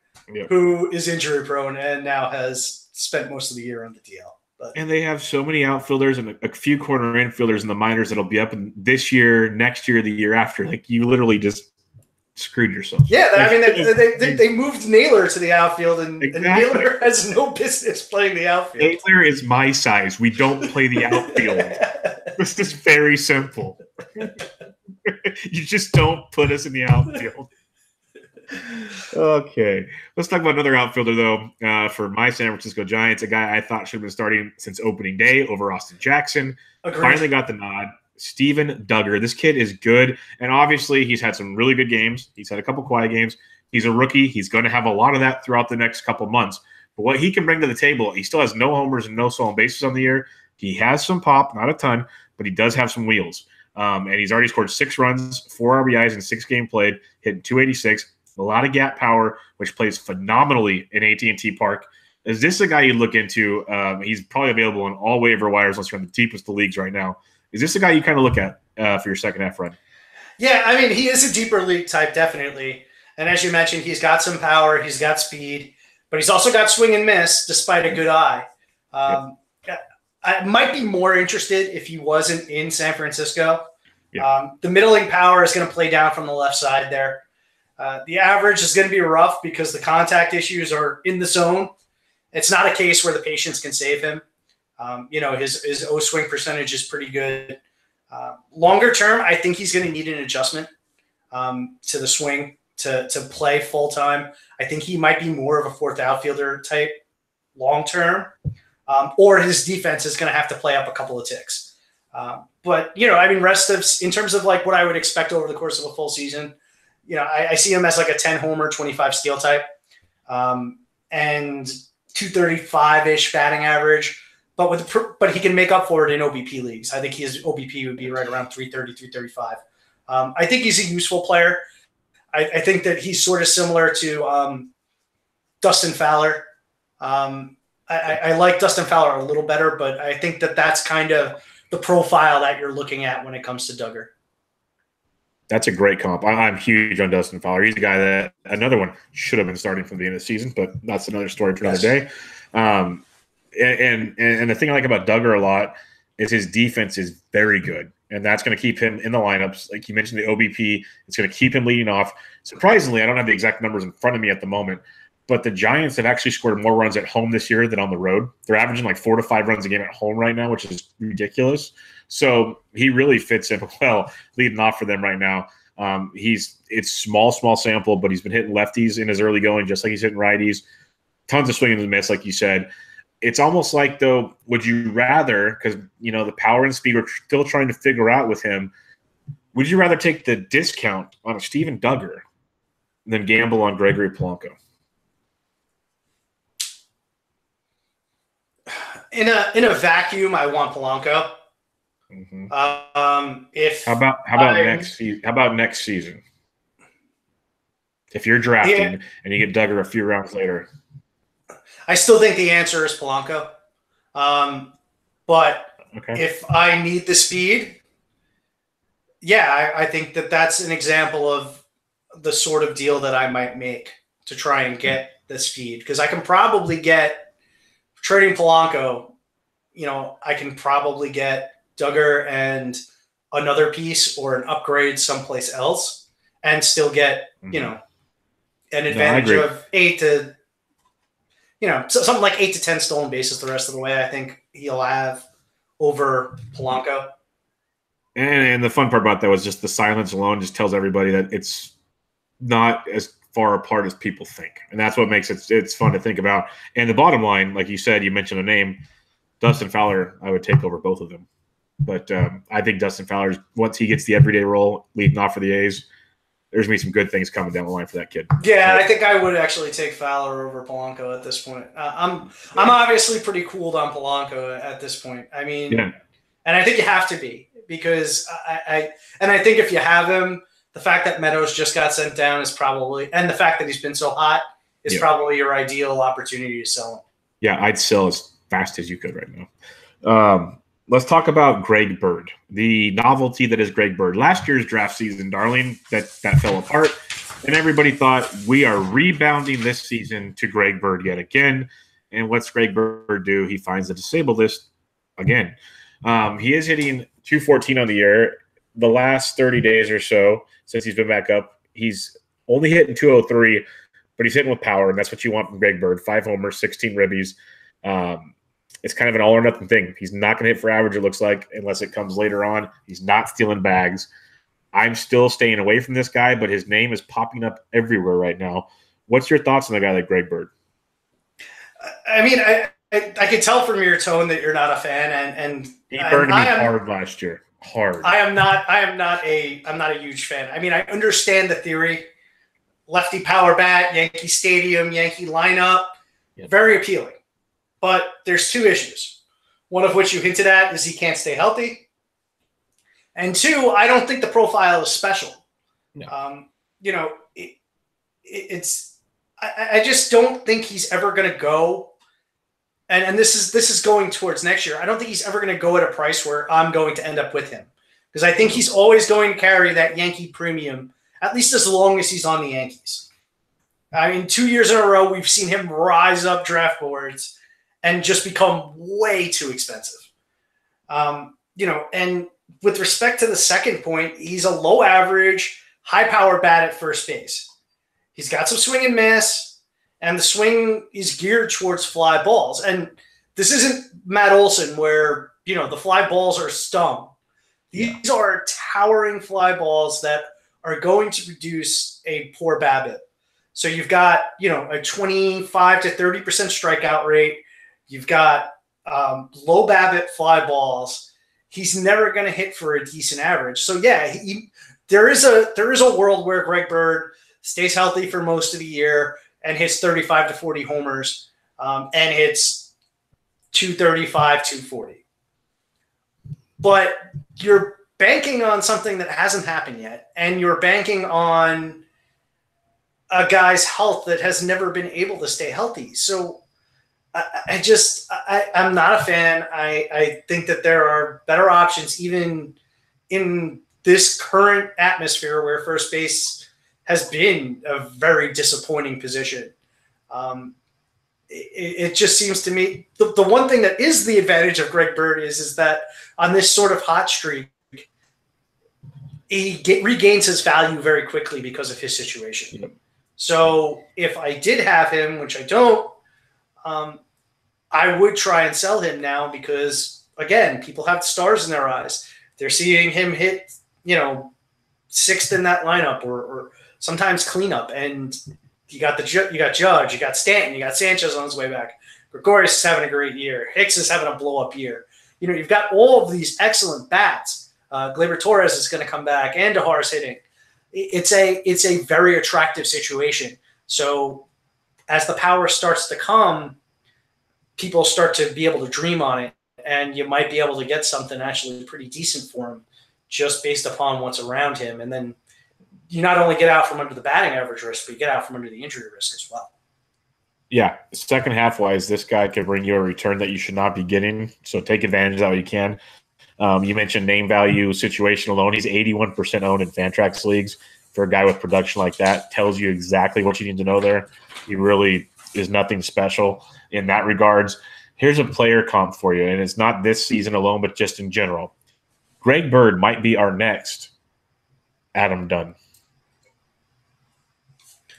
who is injury prone and now has spent most of the year on the DL. And they have so many outfielders and a few corner infielders in the minors that'll be up in this year, next year, the year after. Like you literally just screwed yourself. Yeah, I mean they moved Naylor to the outfield, and Naylor has no business playing the outfield. Naylor is my size. We don't play the outfield. This is very simple. You just don't put us in the outfield. Okay, let's talk about another outfielder though. For my San Francisco Giants, a guy I thought should have been starting since opening day over Austin Jackson. Agreed. Finally got the nod. Steven Duggar. This kid is good, and obviously he's had some really good games. He's had a couple quiet games. He's a rookie. He's going to have a lot of that throughout the next couple months. But what he can bring to the table, he still has no homers and no stolen bases on the year. He has some pop, not a ton, but he does have some wheels. And he's already scored 6 runs, 4 RBIs in 6 games played, hitting .286. A lot of gap power, which plays phenomenally in AT&T Park. Is this a guy you look into? He's probably available on all waiver wires unless you're in the deepest of leagues right now. Is this a guy you kind of look at for your second half run? Yeah, I mean, he is a deeper league type, definitely. And as you mentioned, he's got some power, he's got speed, but he's also got swing and miss despite a good eye. I might be more interested if he wasn't in San Francisco. Yeah. The middling power is going to play down from the left side there. The average is going to be rough because the contact issues are in the zone. It's not a case where the patience can save him. His O-swing percentage is pretty good. Longer term, I think he's going to need an adjustment to the swing to play full-time. I think he might be more of a fourth outfielder type long term, or his defense is going to have to play up a couple of ticks. But rest of in terms of like what I would expect over the course of a full season, I see him as like a 10 homer, 25 steal type, and 235-ish batting average. But he can make up for it in OBP leagues. I think his OBP would be right around 330, 335. I think he's a useful player. I think that he's sort of similar to Dustin Fowler. I like Dustin Fowler a little better, but I think that that's kind of the profile that you're looking at when it comes to Duggar. That's a great comp. I'm huge on Dustin Fowler. He's a guy that another one should have been starting from the end of the season, but that's another story for another day. And the thing I like about Duggar a lot is his defense is very good, and that's going to keep him in the lineups. Like you mentioned, the OBP, it's going to keep him leading off. Surprisingly, I don't have the exact numbers in front of me at the moment, but the Giants have actually scored more runs at home this year than on the road. They're averaging like 4 to 5 runs a game at home right now, which is ridiculous. So he really fits in well leading off for them right now. It's small sample, but he's been hitting lefties in his early going, just like he's hitting righties. Tons of swing and miss, like you said. It's almost like, though, would you rather, because, the power and speed we're still trying to figure out with him, would you rather take the discount on a Steven Duggar than gamble on Gregory Polanco? In a vacuum, I want Polanco. Mm-hmm. How about next season? If you're drafting and you get Duggar a few rounds later, I still think the answer is Polanco. But if I need the speed, I think that's an example of the sort of deal that I might make to try and get the speed, because I can probably get trading Polanco. I can probably get Duggar and another piece or an upgrade someplace else and still get, an advantage of 8 to, something like 8 to 10 stolen bases the rest of the way. I think he'll have over Polanco. And the fun part about that was just the silence alone just tells everybody that it's not as far apart as people think. And that's what makes it's fun to think about. And the bottom line, like you said, you mentioned a name, Dustin Fowler, I would take over both of them. But I think Dustin Fowler, once he gets the everyday role leading off for the A's, there's going to be some good things coming down the line for that kid. Yeah, I think I would actually take Fowler over Polanco at this point. I'm obviously pretty cooled on Polanco at this point. I mean, and I think you have to be, because I think if you have him, the fact that Meadows just got sent down is probably, and the fact that he's been so hot is probably your ideal opportunity to sell him. Yeah, I'd sell as fast as you could right now. Let's talk about Greg Bird, the novelty that is Greg Bird. Last year's draft season, darling, that fell apart, and everybody thought we are rebounding this season to Greg Bird yet again. And what's Greg Bird do? He finds the disabled list again. He is hitting 214 on the year. The last 30 days or so since he's been back up, he's only hitting 203, but he's hitting with power, and that's what you want from Greg Bird. 5 homers, 16 ribbies. It's kind of an all-or-nothing thing. He's not going to hit for average, it looks like, unless it comes later on. He's not stealing bags. I'm still staying away from this guy, but his name is popping up everywhere right now. What's your thoughts on a guy like Greg Bird? I mean, I could tell from your tone that you're not a fan, and he burned me hard last year. Hard. I'm not a huge fan. I mean, I understand the theory. Lefty power bat, Yankee Stadium, Yankee lineup, very appealing. But there's 2 issues. One of which you hinted at is he can't stay healthy. And 2, I don't think the profile is special. No. You know, I just don't think he's ever going to go. And this is going towards next year. I don't think he's ever going to go at a price where I'm going to end up with him, because I think he's always going to carry that Yankee premium, at least as long as he's on the Yankees. I mean, 2 years in a row, we've seen him rise up draft boards and just become way too expensive. You know, and with respect to the second point, he's a low average, high power bat at first base. He's got some swing and miss, and the swing is geared towards fly balls. And this isn't Matt Olson where, you know, the fly balls are stung. These are towering fly balls that are going to produce a poor BABIP. So you've got, you know, a 25 to 30% strikeout rate. You've got low BABIP fly balls. He's never going to hit for a decent average. So yeah, there is a world where Greg Bird stays healthy for most of the year and hits 35 to 40 homers and hits 235, 240. But you're banking on something that hasn't happened yet, and you're banking on a guy's health that has never been able to stay healthy. So I'm not a fan. I think that there are better options, even in this current atmosphere where first base has been a very disappointing position. It just seems to me the one thing that is the advantage of Greg Bird is that on this sort of hot streak, he regains his value very quickly because of his situation. Yep. So if I did have him, which I don't, I would try and sell him now because, again, people have stars in their eyes. They're seeing him hit, you know, 6th in that lineup or sometimes cleanup. And you got Judge, you got Stanton, you got Sanchez on his way back. Gregorius is having a great year. Hicks is having a blow-up year. You know, you've got all of these excellent bats. Gleyber Torres is going to come back, and Dehar's hitting. It's a very attractive situation. So as the power starts to come, people start to be able to dream on it, and you might be able to get something actually pretty decent for him just based upon what's around him. And then you not only get out from under the batting average risk, but you get out from under the injury risk as well. Yeah, second half-wise, this guy could bring you a return that you should not be getting, so take advantage of that you can. You mentioned name value situation alone. He's 81% owned in Fantrax leagues. For a guy with production like that, tells you exactly what you need to know there. He really is nothing special in that regards. Here's a player comp for you, and it's not this season alone, but just in general. Greg Bird might be our next Adam Dunn.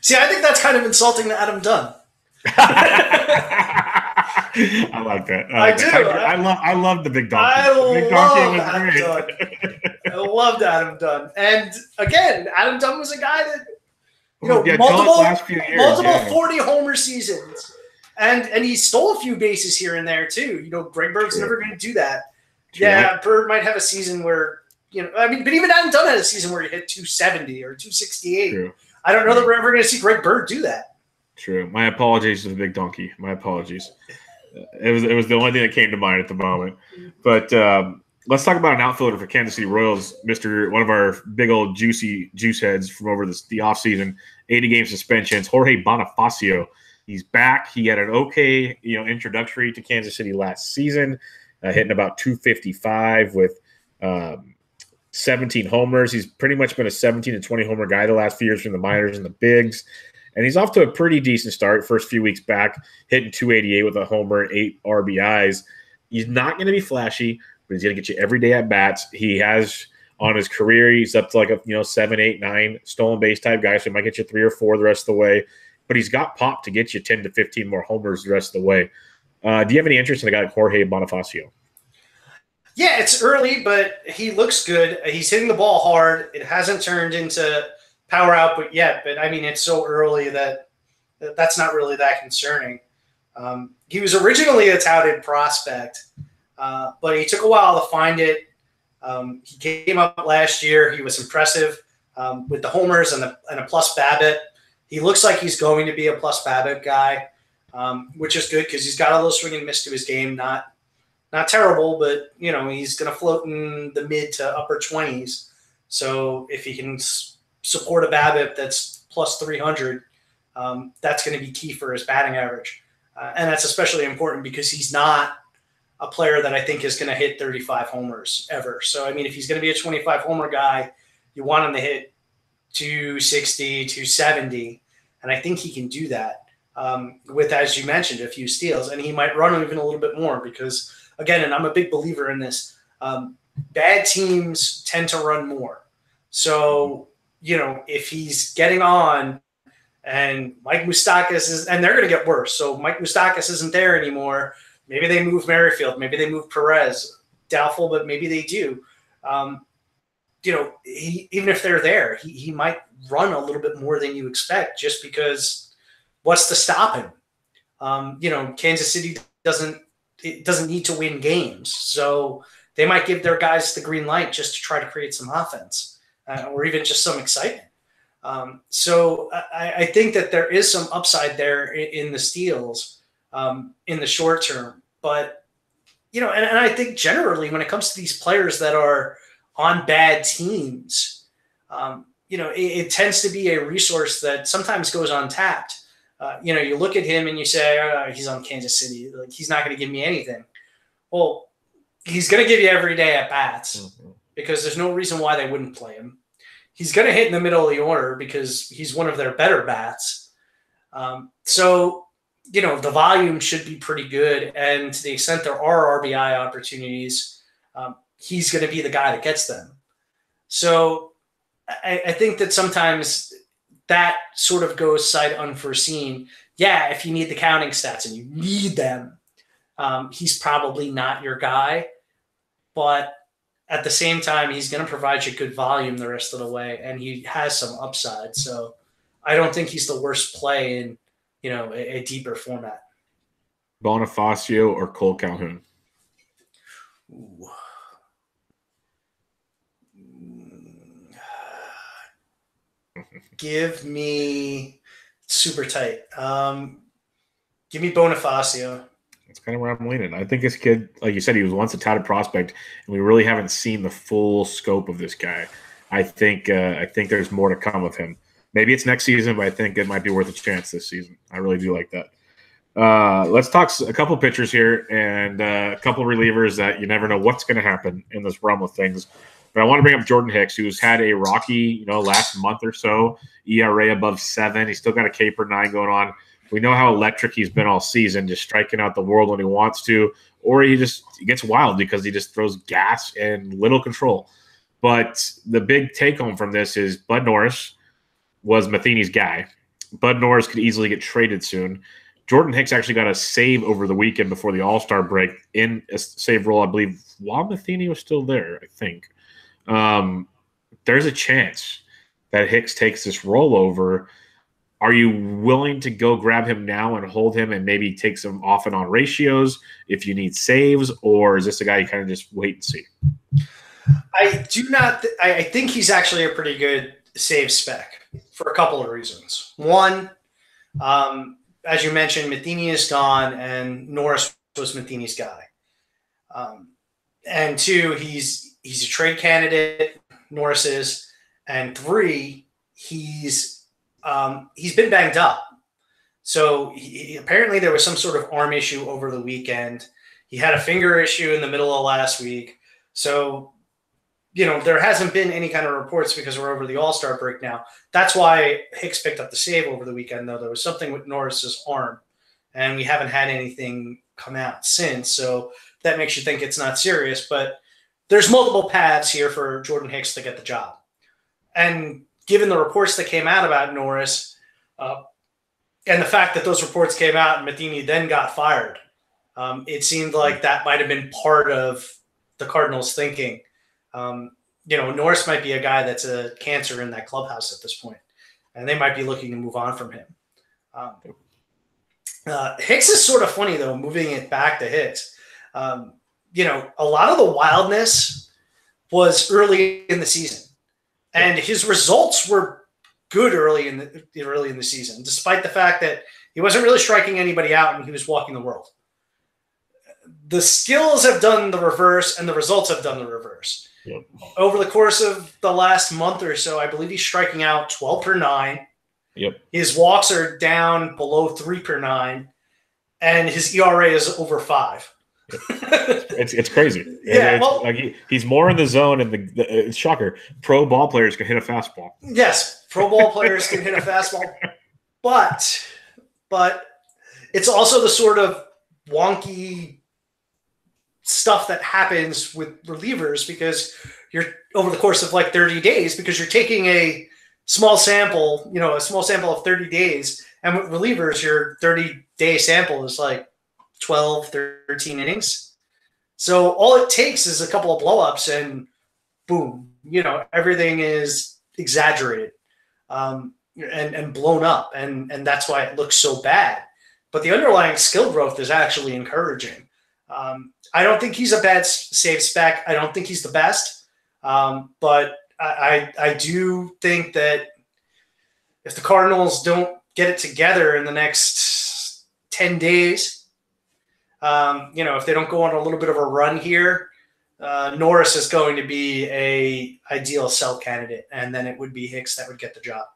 See, I think that's kind of insulting to Adam Dunn. I like that. I do. I love the big donkey. I loved Adam Dunn. And again, Adam Dunn was a guy that Yeah, last few years, multiple 40 homer seasons. And he stole a few bases here and there too. Greg Bird's never going to do that. True. Yeah, Bird might have a season where, but even Adam Dunn had a season where he hit 270 or 268. True. I don't know that we're ever going to see Greg Bird do that. True. My apologies to the big donkey. My apologies. It was the only thing that came to mind at the moment. But let's talk about an outfielder for Kansas City Royals, one of our big old juicy juice heads from over the offseason, 80-game suspensions, Jorge Bonifacio. He's back. He had an okay, introductory to Kansas City last season, hitting about 255 with 17 homers. He's pretty much been a 17 to 20 homer guy the last few years from the minors and the bigs. And he's off to a pretty decent start. First few weeks back, hitting 288 with a homer, 8 RBIs. He's not going to be flashy, but he's going to get you every day at bats. He has on his career, he's up to like a 7, 8, 9 stolen base type guy, so he might get you 3 or 4 the rest of the way. But he's got pop to get you 10 to 15 more homers the rest of the way. Do you have any interest in a guy like Jorge Bonifacio? Yeah, it's early, but he looks good. He's hitting the ball hard. It hasn't turned into power output yet, but it's so early that's not really that concerning. He was originally a touted prospect, but he took a while to find it. He came up last year. He was impressive with the homers and a plus BABIP. He looks like he's going to be a plus BABIP guy, which is good because he's got a little swing and miss to his game. Not terrible, but he's going to float in the mid to upper 20s. So if he can support a BABIP that's plus 300, that's going to be key for his batting average. And that's especially important because he's not a player that I think is going to hit 35 homers ever. So, if he's going to be a 25 homer guy, you want him to hit 260, 270. And I think he can do that with, as you mentioned, a few steals. And he might run even a little bit more because, again, and I'm a big believer in this, bad teams tend to run more. So, if he's getting on and Mike Moustakas and they're going to get worse. So Mike Moustakas isn't there anymore. Maybe they move Merrifield. Maybe they move Perez. Doubtful, but maybe they do. Even if they're there, he might run a little bit more than you expect just because what's to stop him? Kansas City doesn't need to win games. So they might give their guys the green light just to try to create some offense or even just some excitement. So I think that there is some upside there in the steals in the short term. But, and I think generally when it comes to these players that are on bad teams, it tends to be a resource that sometimes goes untapped. You look at him and you say, he's on Kansas City. Like, he's not going to give me anything. Well, he's going to give you every day at bats because there's no reason why they wouldn't play him. He's going to hit in the middle of the order because he's one of their better bats. So, the volume should be pretty good. And to the extent there are RBI opportunities, he's going to be the guy that gets them. So I think that sometimes that sort of goes sight unforeseen. Yeah, if you need the counting stats and you need them, he's probably not your guy. But at the same time, he's going to provide you good volume the rest of the way, and he has some upside. So I don't think he's the worst play in, a deeper format. Bonifacio or Cole Calhoun? Ooh. Give me super tight. Give me Bonifacio. That's kind of where I'm leaning. I think this kid, like you said, he was once a touted prospect, and we really haven't seen the full scope of this guy. I think there's more to come of him. Maybe it's next season, but I think it might be worth a chance this season. I really do like that. Let's talk a couple pitchers here and a couple relievers that you never know what's going to happen in this realm of things. But I want to bring up Jordan Hicks, who's had a rocky, last month or so, ERA above 7. He's still got a K per 9 going on. We know how electric he's been all season, just striking out the world when he wants to, or he gets wild because he just throws gas and little control. But the big take-home from this is Bud Norris was Matheny's guy. Bud Norris could easily get traded soon. Jordan Hicks actually got a save over the weekend before the All-Star break in a save role, I believe, while Matheny was still there, I think. There's a chance that Hicks takes this rollover. Are you willing to go grab him now and hold him and maybe take some off and on ratios if you need saves, or is this a guy you kind of just wait and see? I do not. I think he's actually a pretty good save spec for a couple of reasons. One, as you mentioned, Matheny is gone, and Norris was Matheny's guy. And two, he's a trade candidate. Norris is, and three, he's been banged up. So apparently there was some sort of arm issue over the weekend. He had a finger issue in the middle of last week. So, there hasn't been any kind of reports because we're over the All-Star break now. That's why Hicks picked up the save over the weekend, though. There was something with Norris's arm, and we haven't had anything come out since. So that makes you think it's not serious. But there's multiple paths here for Jordan Hicks to get the job. And given the reports that came out about Norris, and the fact that those reports came out and Matheny then got fired, it seemed like that might have been part of the Cardinals' thinking. Norris might be a guy that's a cancer in that clubhouse at this point, and they might be looking to move on from him. Hicks is sort of funny, though, moving it back to Hicks. A lot of the wildness was early in the season, and his results were good early in the season, despite the fact that he wasn't really striking anybody out and he was walking the world. The skills have done the reverse, and the results have done the reverse. Yep. Over the course of the last month or so, I believe he's striking out 12 per 9. Yep. His walks are down below 3 per 9, and his ERA is over 5. Yep. It's crazy. Yeah, he's more in the zone, and it's shocker. Pro ball players can hit a fastball. Yes, pro ball players can hit a fastball, but it's also the sort of wonky stuff that happens with relievers because you're over the course of like 30 days because you're taking a small sample of 30 days. And with relievers, your 30-day sample is like 12, 13 innings. So all it takes is a couple of blowups and boom, everything is exaggerated and blown up. And that's why it looks so bad. But the underlying skill growth is actually encouraging. I don't think he's a bad save spec. I don't think he's the best. But I do think that if the Cardinals don't get it together in the next 10 days, if they don't go on a little bit of a run here, Norris is going to be a ideal sell candidate, and then it would be Hicks that would get the job.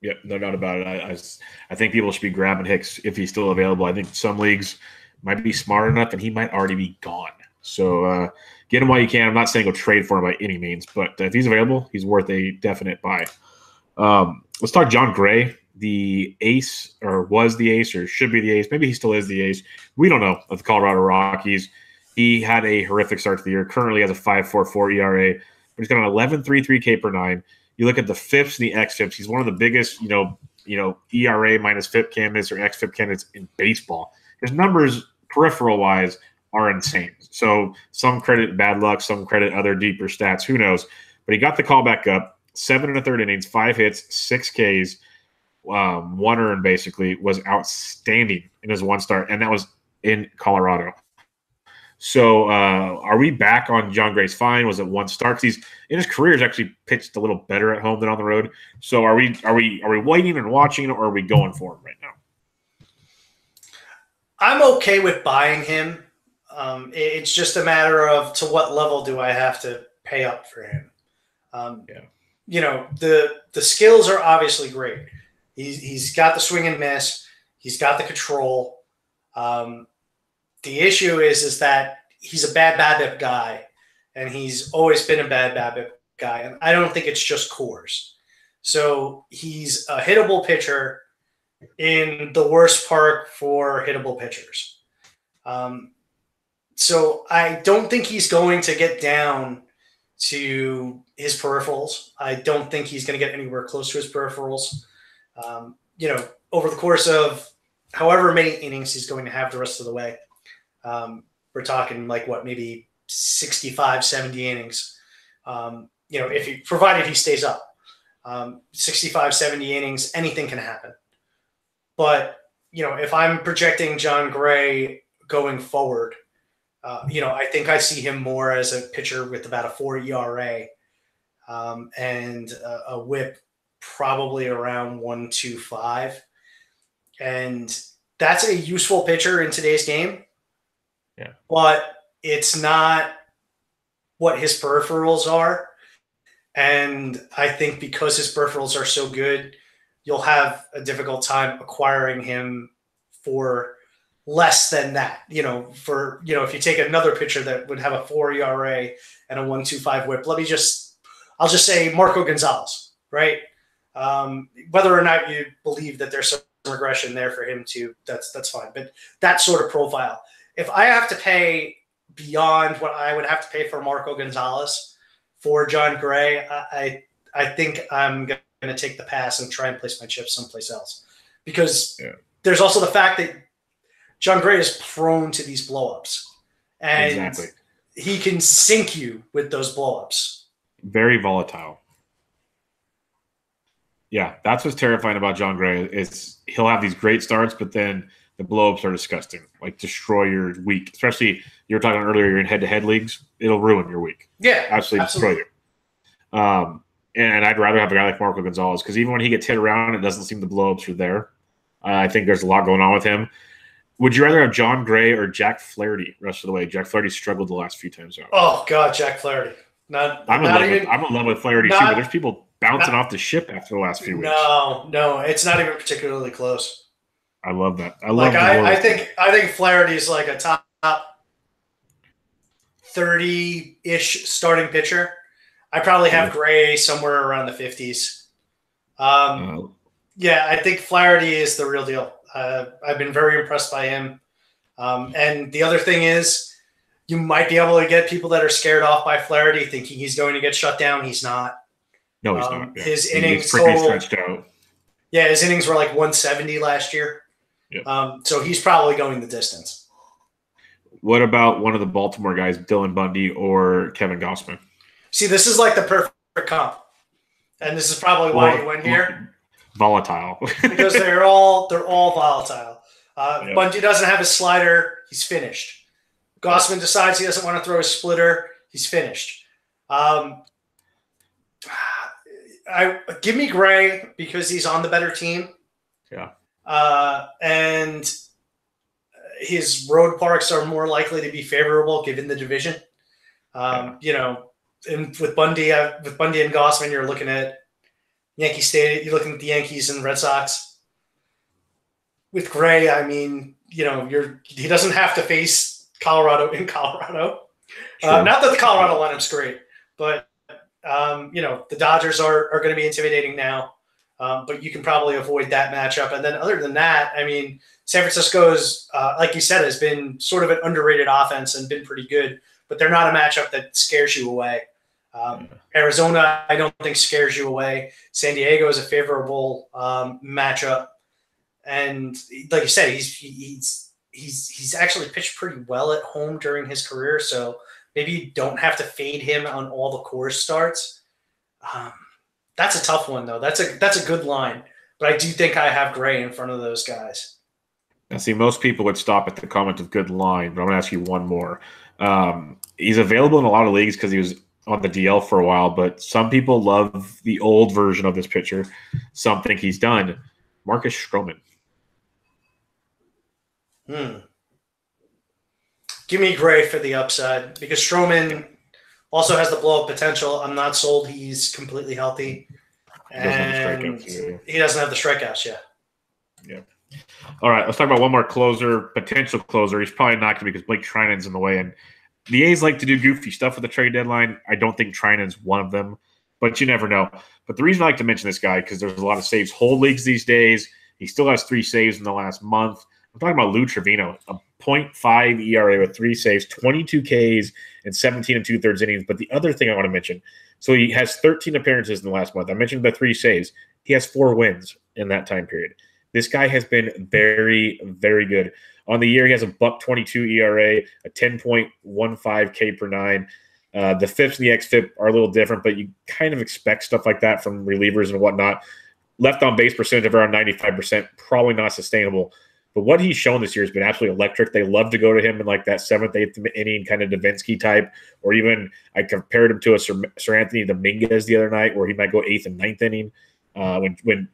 Yeah, no doubt about it. I think people should be grabbing Hicks if he's still available. I think some leagues might be smart enough, and he might already be gone. So get him while you can. I'm not saying go trade for him by any means, but if he's available, he's worth a definite buy. Let's talk John Gray, the ace, or was the ace, or should be the ace. Maybe he still is the ace. We don't know, of the Colorado Rockies. He had a horrific start to the year. Currently has a 5.44 ERA, but he's got an 11.33 K per 9. You look at the FIPS and the xFIPS. He's one of the biggest, ERA minus FIP candidates or xFIP candidates in baseball. His numbers, peripheral-wise, are insane. So some credit bad luck, some credit other deeper stats. Who knows? But he got the call back up. 7 1/3 innings, 5 hits, 6 Ks, 1 earned basically, was outstanding in his one start, and that was in Colorado. So are we back on John Gray's fine? Was it one start? Because he's in his career has actually pitched a little better at home than on the road. So are we waiting and watching, or are we going for him right now? I'm okay with buying him. It's just a matter of to what level do I have to pay up for him. The skills are obviously great. He's got the swing and miss. He's got the control. The issue is that he's a bad BABIP guy, and he's always been a bad BABIP guy. And I don't think it's just cores. So he's a hittable pitcher in the worst park for hittable pitchers. So I don't think he's going to get down to his peripherals. I don't think he's going to get anywhere close to his peripherals. Over the course of however many innings he's going to have the rest of the way, we're talking maybe 65, 70 innings. Provided he stays up, 65, 70 innings, anything can happen. But, if I'm projecting John Gray going forward, I think I see him more as a pitcher with about a 4 ERA and a whip probably around 1.25. And that's a useful pitcher in today's game. Yeah. But it's not what his peripherals are. And I think because his peripherals are so good, you'll have a difficult time acquiring him for less than that. If you take another pitcher that would have a 4 ERA and a 1.25 whip, I'll just say Marco Gonzalez, right? Whether or not you believe that there's some regression there for him too, that's fine. But that sort of profile, if I have to pay beyond what I would have to pay for Marco Gonzalez for John Gray, I think I'm going to take the pass and try and place my chips someplace else. Because there's also the fact that John Gray is prone to these blowups. And he can sink you with those blowups. Very volatile. Yeah, that's what's terrifying about John Gray is he'll have these great starts, but then the blowups are disgusting, like destroy your week. Especially you were talking earlier, you're in head-to-head leagues, it'll ruin your week. Yeah, absolutely destroy you. And I'd rather have a guy like Marco Gonzalez because even when he gets hit around, it doesn't seem the blowups are there. I think there's a lot going on with him. Would you rather have John Gray or Jack Flaherty rest of the way? Jack Flaherty struggled the last few times out. Oh God, Jack Flaherty. I'm in love with Flaherty too, but there's people bouncing off the ship after the last few weeks. No, it's not even particularly close. I love that. I think Flaherty is like a top 30-ish starting pitcher. I probably have Gray somewhere around the 50s. Yeah, I think Flaherty is the real deal. I've been very impressed by him. And the other thing is, you might be able to get people that are scared off by Flaherty, thinking he's going to get shut down. He's not. No, he's not. Yeah. His innings total stretched out. Yeah, his innings were like 170 last year. Yeah. So he's probably going the distance. What about one of the Baltimore guys, Dylan Bundy or Kevin Gossman? See, this is like the perfect comp, and this is probably why you went here. Volatile, because they're all volatile. Bundy doesn't have his slider; he's finished. Gossman decides he doesn't want to throw his splitter; he's finished. Give me Gray because he's on the better team. Yeah. And his road parks are more likely to be favorable given the division. And with Bundy and Gossman, you're looking at Yankee Stadium. You're looking at the Yankees and Red Sox. With Gray, I mean, he doesn't have to face Colorado in Colorado. Not that the Colorado lineup's great, but the Dodgers are going to be intimidating now. But you can probably avoid that matchup. And then other than that, I mean, San Francisco's, like you said, has been sort of an underrated offense and been pretty good, but they're not a matchup that scares you away. Arizona, I don't think scares you away. San Diego is a favorable matchup. And like you said, he's actually pitched pretty well at home during his career. So maybe you don't have to fade him on all the Coors starts. That's a tough one, though. That's a good line. But I do think I have Gray in front of those guys. Now, see, most people would stop at the comment of good line, but I'm going to ask you one more. He's available in a lot of leagues because he was on the DL for a while, but some people love the old version of this pitcher. Some think he's done. Marcus Stroman. Give me Gray for the upside because Stroman also has the blow-up potential. I'm not sold he's completely healthy. And he doesn't have the strikeouts yet. Yeah. All right, let's talk about one more closer, potential closer. He's probably not going to be because Blake Treinen's in the way. And the A's like to do goofy stuff with the trade deadline. I don't think Treinen's one of them, but you never know. But the reason I like to mention this guy because there's a lot of saves hold leagues these days. He still has 3 saves in the last month. I'm talking about Lou Trevino, a 0.5 ERA with 3 saves, 22 Ks, and 17 2/3 innings. But the other thing I want to mention, so he has 13 appearances in the last month. I mentioned the 3 saves. He has 4 wins in that time period. This guy has been very, very good. On the year, he has a .22 ERA, a 10.15 K per 9. The FIPS and the XFIP are a little different, but you kind of expect stuff like that from relievers and whatnot. left on base percentage of around 95%, probably not sustainable. But what he's shown this year has been absolutely electric. They love to go to him in like that 7th, 8th inning kind of Davinsky type, or even I compared him to a Sir Anthony Dominguez the other night, where he might go 8th and 9th inning when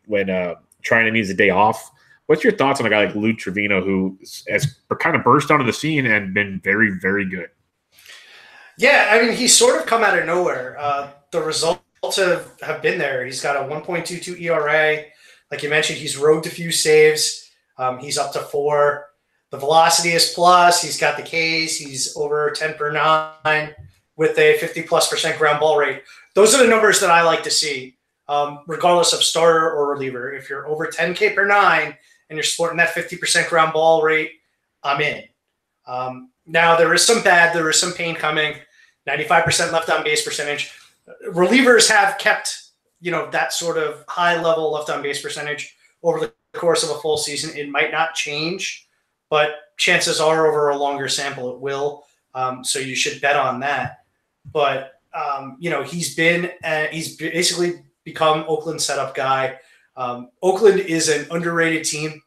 Trinan needs a day off. What's your thoughts on a guy like Lou Trevino, who has kind of burst onto the scene and been very, very good? Yeah, I mean, he's sort of come out of nowhere. The results have been there. He's got a 1.22 ERA. Like you mentioned, he's rogued a few saves. He's up to 4. The velocity is plus. He's got the Ks. He's over 10 per 9 with a 50+% ground ball rate. Those are the numbers that I like to see, regardless of starter or reliever. If you're over 10K per 9 and you're sporting that 50% ground ball rate, I'm in. Now, there is some pain coming. 95% left on base percentage. Relievers have kept, that sort of high level left on base percentage over the course of a full season. It might not change, but chances are over a longer sample it will. So you should bet on that. But he's basically become Oakland's setup guy. Oakland is an underrated team.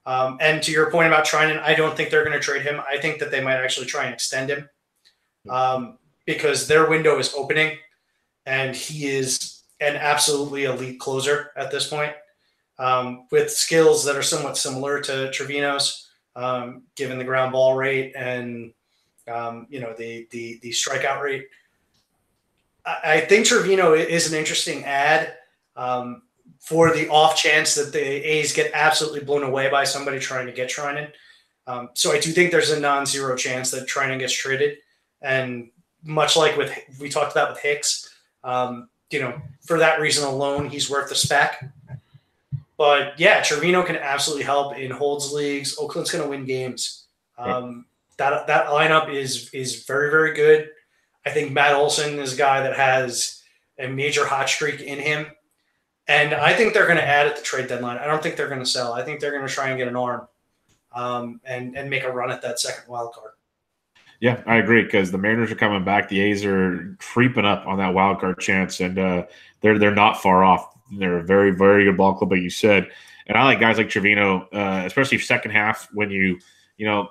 And to your point about Trinan, I don't think they're going to trade him. I think that they might actually try and extend him because their window is opening, and he is an absolutely elite closer at this point. With skills that are somewhat similar to Trevino's, given the ground ball rate and the strikeout rate. I think Trevino is an interesting add for the off chance that the A's get absolutely blown away by somebody trying to get Trinan. So I do think there's a non-zero chance that Trinan gets traded, and much like we talked about with Hicks, for that reason alone, he's worth the spec. But yeah, Trevino can absolutely help in holds leagues. Oakland's going to win games. That lineup is very, very good. I think Matt Olson is a guy that has a major hot streak in him. And I think they're going to add at the trade deadline. I don't think they're going to sell. I think they're going to try and get an arm and make a run at that second wild card. Yeah, I agree, because the Mariners are coming back. The A's are creeping up on that wild card chance, and they're not far off. They're a very, very good ball club, like you said. And I like guys like Trevino, especially second half when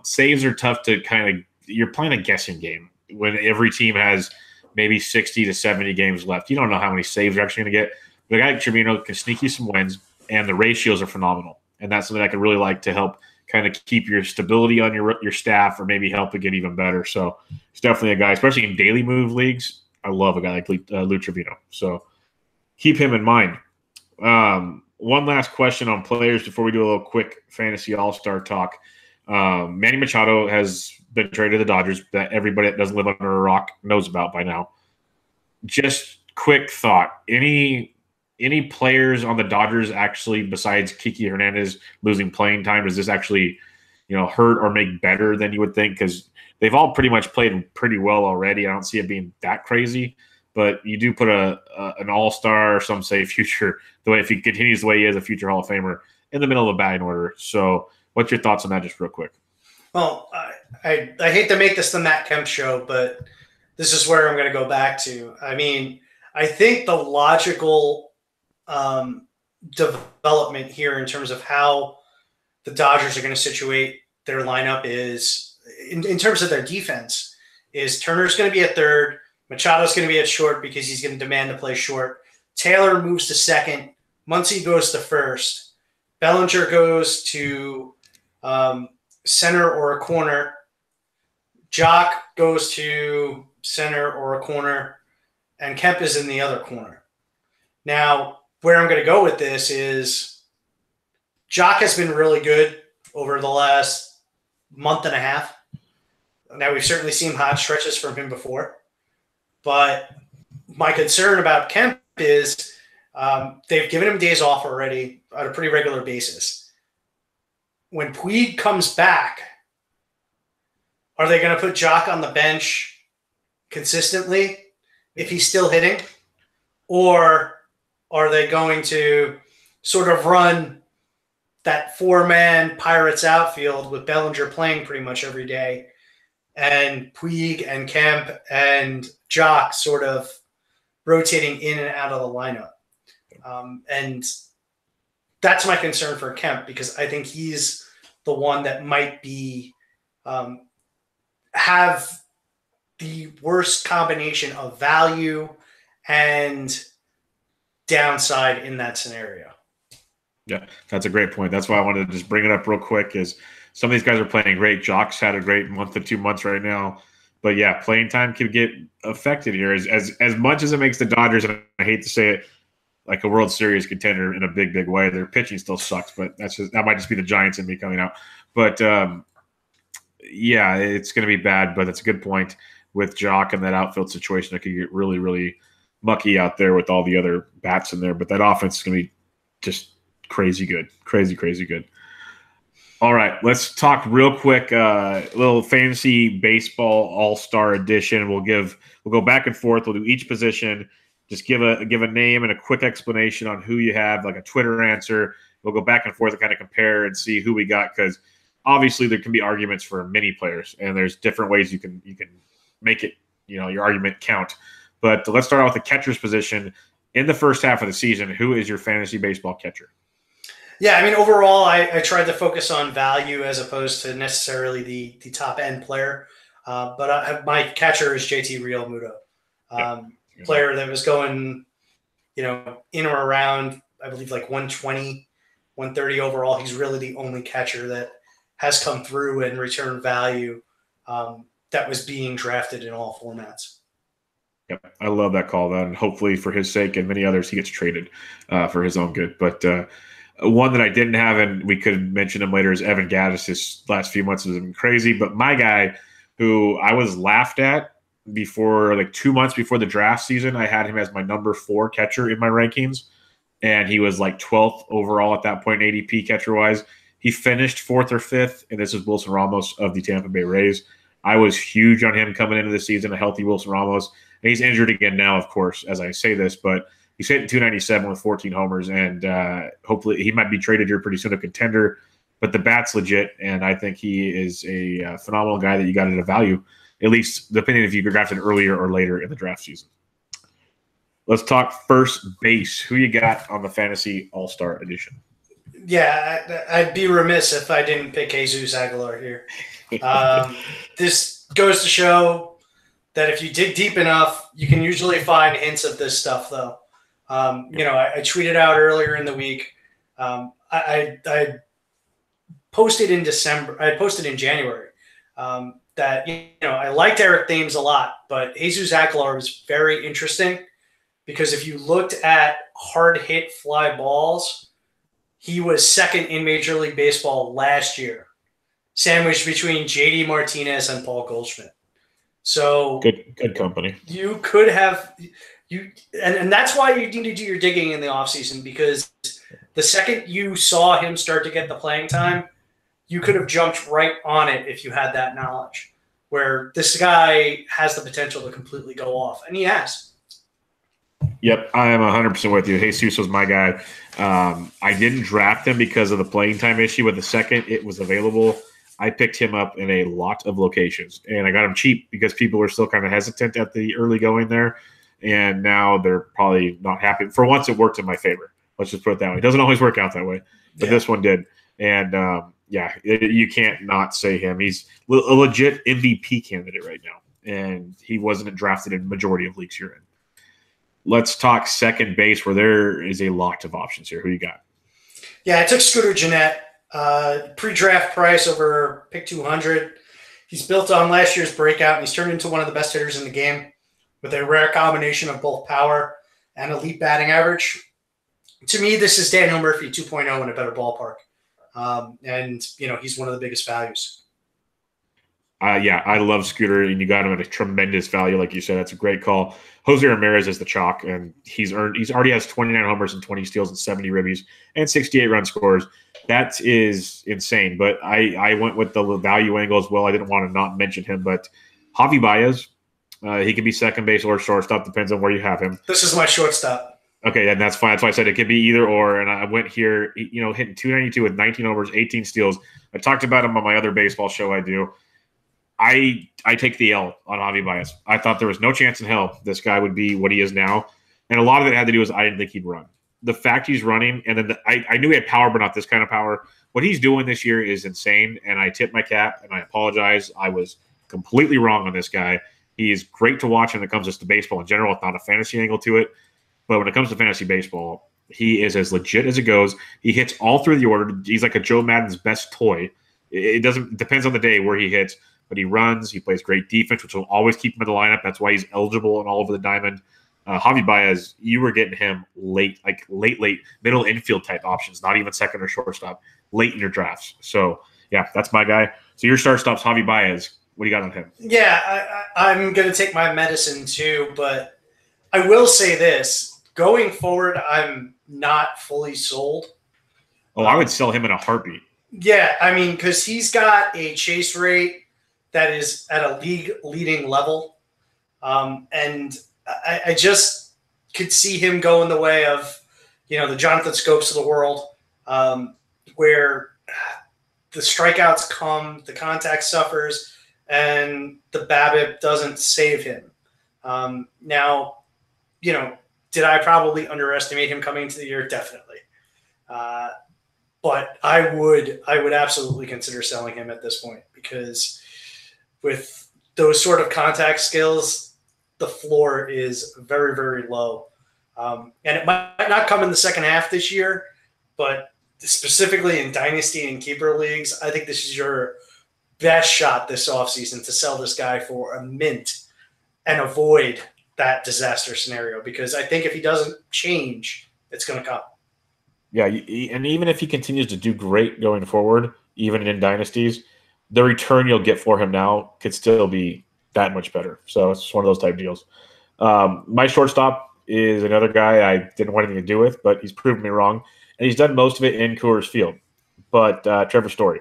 saves are tough to you're playing a guessing game when every team has maybe 60 to 70 games left. You don't know how many saves you're actually going to get. But a guy like Trevino can sneak you some wins, and the ratios are phenomenal. And that's something I could really like to help kind of keep your stability on your staff, or maybe help it get even better. So he's definitely a guy, especially in daily move leagues. I love a guy like Lou Trevino. So keep him in mind. One last question on players before we do a little quick fantasy all-star talk. Manny Machado has been traded to the Dodgers, that everybody that doesn't live under a rock knows about by now. Just quick thought. Any players on the Dodgers actually, besides Kiki Hernandez losing playing time, does this actually, hurt or make better than you would think? Because they've all pretty much played pretty well already. I don't see it being that crazy. But you do put an all-star, or some say future, if he continues the way he is, a future Hall of Famer, in the middle of a batting order. So what's your thoughts on that, just real quick? Well, I hate to make this the Matt Kemp show, but this is where I'm going to go back to. I mean, I think the logical development here in terms of how the Dodgers are going to situate their lineup is, in terms of their defense, is Turner's going to be at third, Machado's going to be at short because he's going to demand to play short. Taylor moves to second. Muncy goes to first. Bellinger goes to center or a corner. Jock goes to center or a corner. And Kemp is in the other corner. Now, where I'm going to go with this is Jock has been really good over the last month and a half. Now, we've certainly seen hot stretches from him before. But my concern about Kemp is they've given him days off already on a pretty regular basis. When Puig comes back, are they going to put Jock on the bench consistently if he's still hitting? Or are they going to sort of run that four-man Pirates outfield with Bellinger playing pretty much every day, and Puig and Kemp and Jock sort of rotating in and out of the lineup? And that's my concern for Kemp, because I think he's the one that might be have the worst combination of value and downside in that scenario. Yeah, that's a great point. That's why I wanted to just bring it up real quick. Is some of these guys are playing great. Jock's had a great month to 2 months right now. But yeah, playing time can get affected here. As much as it makes the Dodgers, and I hate to say it, like a World Series contender in a big, big way. Their pitching still sucks, but that might just be the Giants in me coming out. But yeah, it's going to be bad. But that's a good point with Jock and that outfield situation. It could get really, really mucky out there with all the other bats in there. But that offense is going to be just crazy good, crazy good. All right, let's talk real quick. A little fantasy baseball all-star edition. We'll go back and forth. We'll do each position. Just give a name and a quick explanation on who you have, like a Twitter answer. We'll go back and forth and kind of compare and see who we got, because obviously there can be arguments for many players, and there's different ways you can make it, your argument count. But let's start out with the catcher's position. In the first half of the season, who is your fantasy baseball catcher? Yeah, I mean, overall, I tried to focus on value as opposed to necessarily the top end player. But my catcher is JT Realmuto, player that was going, in or around, I believe, like 120, 130 overall. He's really the only catcher that has come through and returned value that was being drafted in all formats. Yep, I love that call. And hopefully, for his sake and many others, he gets traded for his own good. But one that I didn't have, and we could mention him later, is Evan Gattis. His last few months has been crazy. But my guy, who I was laughed at before, like 2 months before the draft season, I had him as my number 4 catcher in my rankings. And he was like 12th overall at that point, ADP catcher-wise. He finished 4th or 5th, and this is Wilson Ramos of the Tampa Bay Rays. I was huge on him coming into the season, a healthy Wilson Ramos. And he's injured again now, of course, as I say this, but he's hitting 297 with 14 homers, and hopefully he might be traded here pretty soon, a contender. But the bat's legit, and I think he is a phenomenal guy that you got at a value, at least depending if you drafted earlier or later in the draft season. Let's talk first base. Who you got on the Fantasy All-Star Edition? Yeah, I'd be remiss if I didn't pick Jesus Aguilar here. This goes to show that if you dig deep enough, you can usually find hints of this stuff, though. I tweeted out earlier in the week. I posted in December. I posted in January that I liked Eric Thames a lot, but Jesus Aguilar was very interesting because if you looked at hard hit fly balls, he was second in Major League Baseball last year, sandwiched between JD Martinez and Paul Goldschmidt. So good company. You could have and that's why you need to do your digging in the offseason, because the second you saw him start to get the playing time, you could have jumped right on it if you had that knowledge, where this guy has the potential to completely go off, and he has. Yep, I am 100% with you. Jesus was my guy. I didn't draft him because of the playing time issue. With the second it was available, I picked him up in a lot of locations, and I got him cheap because people were still kind of hesitant at the early going there, and now they're probably not happy. For once, it worked in my favor. Let's just put it that way. It doesn't always work out that way, but this one did. And, you can't not say him. He's a legit MVP candidate right now, and he wasn't drafted in majority of leagues you're in. Let's talk second base, where there is a lot of options here. Who you got? Yeah, I took Scooter Gennett. Pre-draft price over pick 200. He's built on last year's breakout, and he's turned into one of the best hitters in the game with a rare combination of both power and elite batting average. To me, this is Daniel Murphy 2.0 in a better ballpark. And he's one of the biggest values. I love Scooter, and you got him at a tremendous value. Like you said, that's a great call. Jose Ramirez is the chalk, and he's already has 29 homers and 20 steals and 70 ribbies and 68 run scores. That is insane. But I went with the value angle as well. I didn't want to not mention him, but Javi Baez, he could be second base or shortstop, depends on where you have him. This is my shortstop. Okay, and that's fine. That's why I said it could be either or. And I went here, hitting 292 with 19 homers, 18 steals. I talked about him on my other baseball show I do. I take the L on Javi Baez. I thought there was no chance in hell this guy would be what he is now. And a lot of it had to do with I didn't think he'd run. the fact he's running, and then I knew he had power, but not this kind of power. What he's doing this year is insane, and I tip my cap, and I apologize. I was completely wrong on this guy. He is great to watch when it comes to baseball in general. It's not a fantasy angle to it, but when it comes to fantasy baseball, he is as legit as it goes. He hits all through the order. He's like a Joe Madden's best toy. It depends on the day where he hits, but he runs. He plays great defense, which will always keep him in the lineup. That's why he's eligible and all over the diamond. Javi Baez, you were getting him late, middle infield type options, not even second or shortstop, late in your drafts. So, yeah, that's my guy. So your start stop's Javi Baez. What do you got on him? Yeah, I'm going to take my medicine too, but I will say this. Going forward, I'm not fully sold. Oh, I would sell him in a heartbeat. Yeah, I mean, because he's got a chase rate that is at a league-leading level. And I just could see him going the way of, the Jonathan Scopes of the world, where the strikeouts come, the contact suffers, and the BABIP doesn't save him. Now, did I probably underestimate him coming into the year? Definitely. But I would absolutely consider selling him at this point, because with those sort of contact skills, the floor is very, very low. And it might not come in the second half this year, but specifically in Dynasty and Keeper Leagues, I think this is your best shot this offseason to sell this guy for a mint and avoid that disaster scenario, because I think if he doesn't change, it's going to come. Yeah, and even if he continues to do great going forward, even in dynasties, the return you'll get for him now could still be that much better. So it's just one of those type deals. My shortstop is another guy I didn't want anything to do with, but he's proven me wrong, and he's done most of it in Coors Field. But Trevor Story,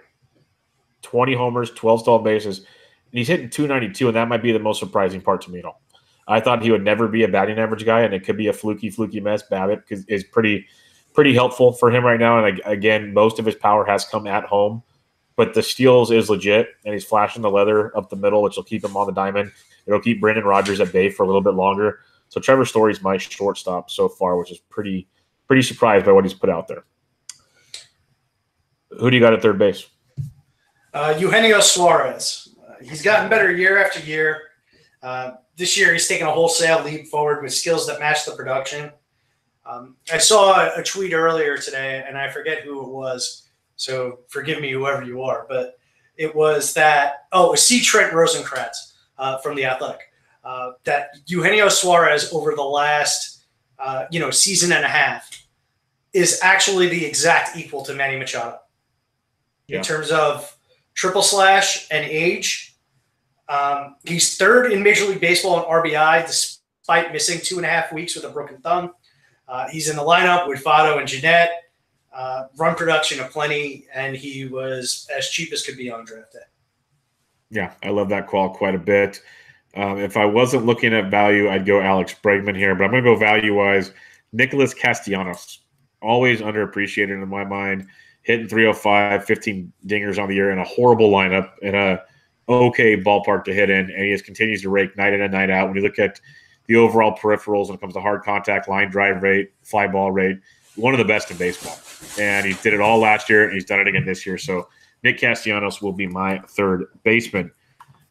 20 homers, 12 stolen bases, and he's hitting 292, and that might be the most surprising part to me at all. I thought he would never be a batting average guy, and it could be a fluky mess. BABIP is pretty helpful for him right now. And again, most of his power has come at home, but the steals is legit, and he's flashing the leather up the middle, which will keep him on the diamond. It'll keep Brendan Rodgers at bay for a little bit longer. So Trevor Story's my shortstop so far, which is pretty surprised by what he's put out there. Who do you got at third base? Eugenio Suarez. He's gotten better year after year. This year, he's taken a wholesale leap forward with skills that match the production. I saw a tweet earlier today, and I forget who it was, so forgive me, whoever you are, but it was that, it was C. Trent Rosenkratz from The Athletic, that Eugenio Suarez over the last, season and a half is actually the exact equal to Manny Machado in terms of triple slash and age. He's third in Major League Baseball in RBI, despite missing 2.5 weeks with a broken thumb. He's in the lineup with Votto and Jeanette. Run production aplenty, and he was as cheap as could be on draft day. Yeah, I love that call quite a bit. If I wasn't looking at value, I'd go Alex Bregman here, but I'm going to go value-wise. Nicholas Castellanos, always underappreciated in my mind, hitting 305, 15 dingers on the year in a horrible lineup, in a okay ballpark to hit in, and he just continues to rake night in and night out. When you look at the overall peripherals when it comes to hard contact, line drive rate, fly ball rate, one of the best in baseball. And he did it all last year, and he's done it again this year. So Nick Castellanos will be my third baseman.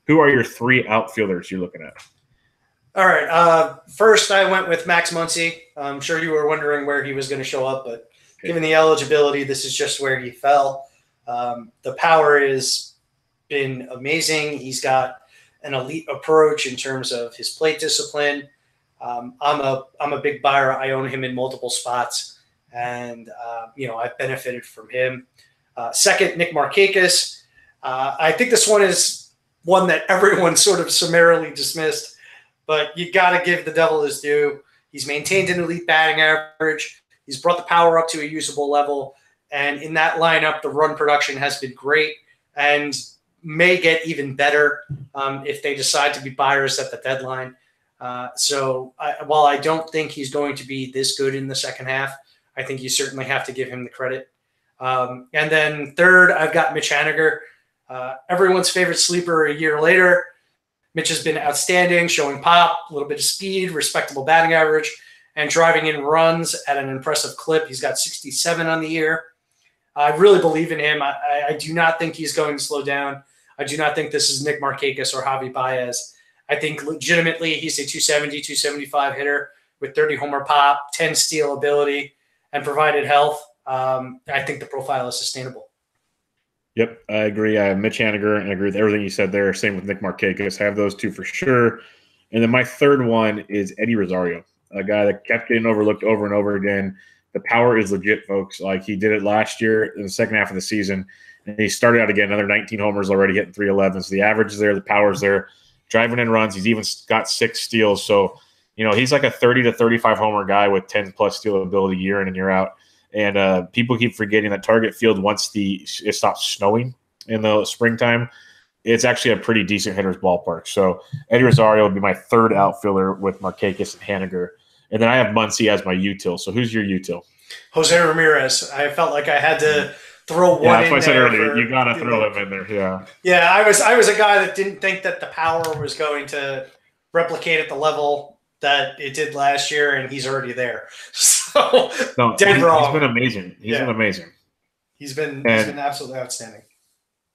Who are your three outfielders you're looking at? All right. First, I went with Max Muncy. I'm sure you were wondering where he was going to show up, but given the eligibility, this is just where he fell. The power has been amazing. He's got an elite approach in terms of his plate discipline. I'm a big buyer. I own him in multiple spots, and I've benefited from him. Second, Nick Markakis. I think this one is one that everyone sort of summarily dismissed, but you got to give the devil his due. He's maintained an elite batting average. He's brought the power up to a usable level, and in that lineup, the run production has been great and may get even better if they decide to be buyers at the deadline. So while I don't think he's going to be this good in the second half, I think you certainly have to give him the credit. And then third, I've got Mitch Haniger, everyone's favorite sleeper a year later. Mitch has been outstanding, showing pop, a little bit of speed, respectable batting average. and driving in runs at an impressive clip. He's got 67 on the year. I really believe in him. I do not think he's going to slow down. I do not think this is Nick Markakis or Javi Baez. I think legitimately he's a 270, 275 hitter with 30 homer pop, 10 steal ability, and provided health. I think the profile is sustainable. Yep, I agree. I have Mitch Haniger, and I agree with everything you said there. Same with Nick Markakis. I have those two for sure. And then my third one is Eddie Rosario, a guy that kept getting overlooked over and over again. The power is legit, folks. Like, he did it last year in the second half of the season, and he started out again, another 19 homers already, hitting 311. So the average is there, the power is there, driving in runs. He's even got 6 steals. So, he's like a 30 to 35 homer guy with 10-plus steal ability year in and year out. And people keep forgetting that Target Field, once it stops snowing in the springtime, it's actually a pretty decent hitter's ballpark. So Eddie Rosario would be my third outfielder with Markakis and Haniger. And then I have Muncy as my util. So who's your util? Jose Ramirez. I felt like I had to throw one in there. That's what I said earlier. You got to throw him in there. Yeah. Yeah, I was a guy that didn't think that the power was going to replicate at the level that it did last year, and he's already there. So dead wrong. He's been amazing. He's been amazing. He's been absolutely outstanding.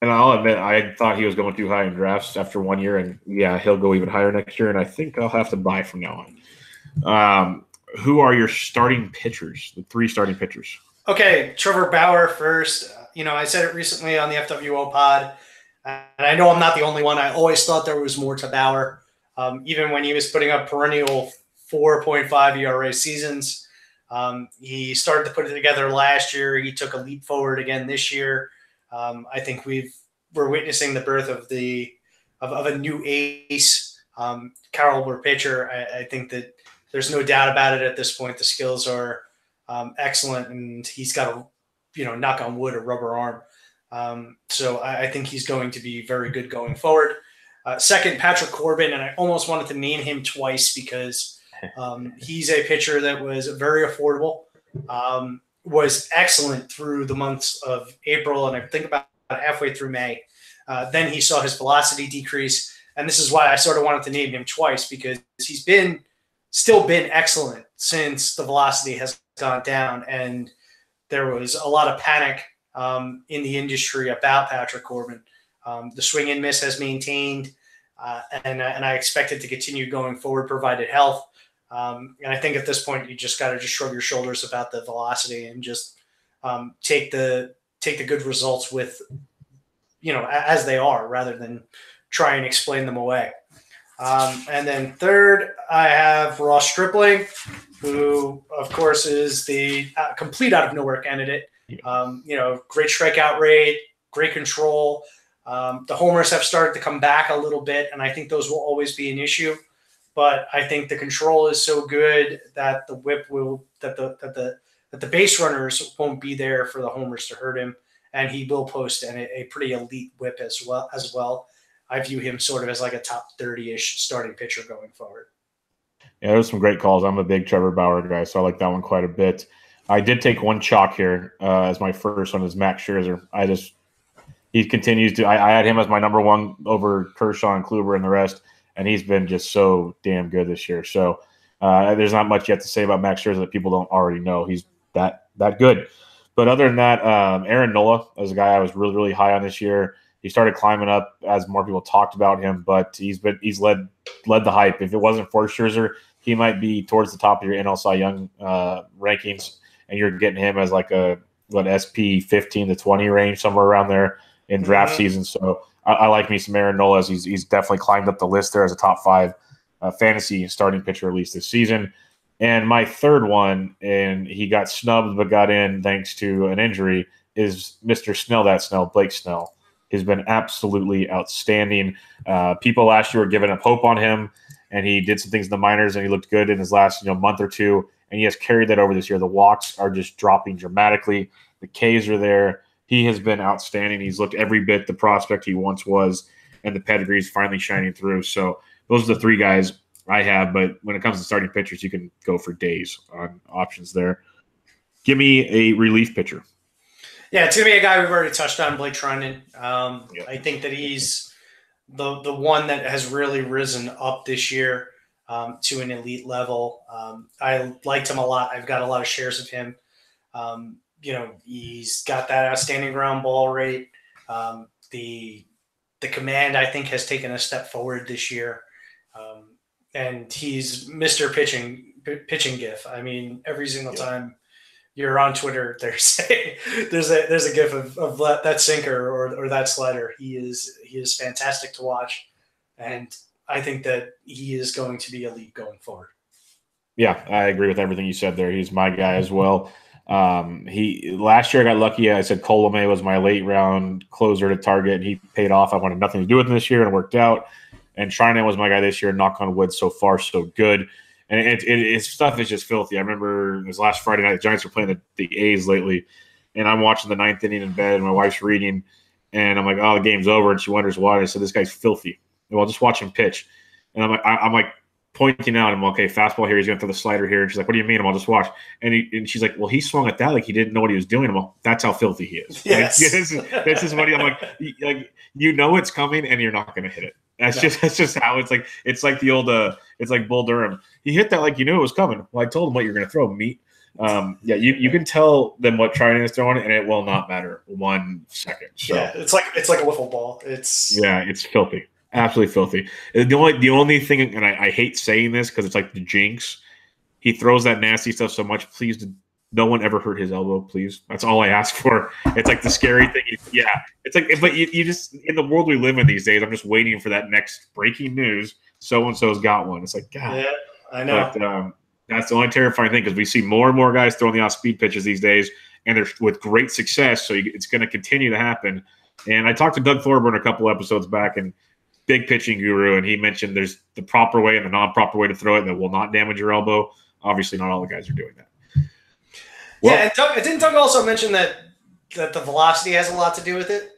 And I'll admit, I thought he was going too high in drafts after 1 year, and he'll go even higher next year. And I think I'll have to buy from now on. Who are your starting pitchers? The 3 starting pitchers. Okay, Trevor Bauer first. I said it recently on the FWO pod, and I know I'm not the only one. I always thought there was more to Bauer, even when he was putting up perennial 4.5 ERA seasons. He started to put it together last year. He took a leap forward again this year. I think we're witnessing the birth of a new ace, caliber pitcher. I think that there's no doubt about it at this point. The skills are excellent, and he's got knock on wood, a rubber arm. So I think he's going to be very good going forward. Second, Patrick Corbin, and I almost wanted to name him twice because he's a pitcher that was very affordable, was excellent through the months of April, and I think about halfway through May. Then he saw his velocity decrease, and this is why I sort of wanted to name him twice, because he's still been excellent since the velocity has gone down, and there was a lot of panic in the industry about Patrick Corbin. The swing and miss has maintained, and I expect it to continue going forward, provided health. And I think at this point, you just got to shrug your shoulders about the velocity and just take the good results with, as they are, rather than try and explain them away. And then third, I have Ross Stripling, who, of course, is the complete out of nowhere candidate. Great strikeout rate, great control. The homers have started to come back a little bit, and I think those will always be an issue. But I think the control is so good that the whip that the base runners won't be there for the homers to hurt him, and he will post a pretty elite whip as well. I view him sort of as like a top 30-ish starting pitcher going forward. Yeah, there's some great calls. I'm a big Trevor Bauer guy, so I like that one quite a bit. I did take one chalk here as my first one, is Max Scherzer. He continues to. I had him as my number one over Kershaw and Kluber and the rest, and he's been just so damn good this year. So there's not much yet to say about Max Scherzer that people don't already know. He's that good. But other than that, Aaron Nola is a guy I was really, really high on this year. He started climbing up as more people talked about him, but he's led the hype. If it wasn't for Scherzer, he might be towards the top of your NL Cy Young rankings, and you're getting him as like a SP 15 to 20 range, somewhere around there in draft season. So I like me some Aaron Nola. He's definitely climbed up the list there as a top 5 fantasy starting pitcher, at least this season. And my third one, and he got snubbed but got in thanks to an injury, is Mr. Blake Snell. He's been absolutely outstanding. People last year were giving up hope on him, and he did some things in the minors, and he looked good in his last month or two, and he has carried that over this year. The walks are just dropping dramatically. The Ks are there. He has been outstanding. He's looked every bit the prospect he once was, and the pedigree is finally shining through. So those are the 3 guys I have, but when it comes to starting pitchers, you can go for days on options there. Give me a relief pitcher. Yeah, it's going to be a guy we've already touched on, Blake Treinen. I think that he's the one that has really risen up this year. to an elite level. I liked him a lot. I've got a lot of shares of him. He's got that outstanding ground ball rate. The command, I think, has taken a step forward this year. And he's Mr. Pitching GIF. I mean, every single time you're on Twitter, there's a GIF of that sinker or that slider. He is fantastic to watch, and I think that he is going to be elite going forward. Yeah, I agree with everything you said there. He's my guy as well. Last year I got lucky. I said Colomé was my late round closer to target, and he paid off. I wanted nothing to do with him this year, and it worked out. And Trinan was my guy this year. Knock on wood, so far so good. And it's stuff is just filthy. I remember it was last Friday night. The Giants were playing the A's lately, and I'm watching the ninth inning in bed, and my wife's reading, and I'm like, "Oh, the game's over," and she wonders why. I said, "This guy's filthy." Well, just watch him pitch, and I'm like pointing out, I'm okay, fastball here. He's going to throw the slider here, and she's like, "What do you mean?" I'll just watch, and she's like, "Well, he swung at that like he didn't know what he was doing." I'm like, "That's how filthy he is." Yes. Like, this is what I'm like it's coming, and you're not going to hit it. That's just how it's like. It's like the old it's like Bull Durham. He hit that like you knew it was coming. Well, I told him what you're going to throw, meat. You can tell them what Trinan is throwing, and it will not matter 1 second. So. Yeah, it's like a wiffle ball. It's filthy, absolutely filthy. The only thing, and I hate saying this because it's like the jinx. He throws that nasty stuff so much. Please, no one ever hurt his elbow. Please, that's all I ask for. It's like the scary thing. Yeah, it's like, but you just in the world we live in these days. I'm just waiting for that next breaking news. So and so's got one. It's like, God. Yeah, I know. But that's the only terrifying thing because we see more and more guys throwing the off-speed pitches these days, and they're with great success. So it's going to continue to happen. And I talked to Doug Thorburn a couple episodes back, and big pitching guru, and he mentioned there's the proper way and the non-proper way to throw it that will not damage your elbow. Obviously, not all the guys are doing that. Well, and didn't Doug also mention that the velocity has a lot to do with it?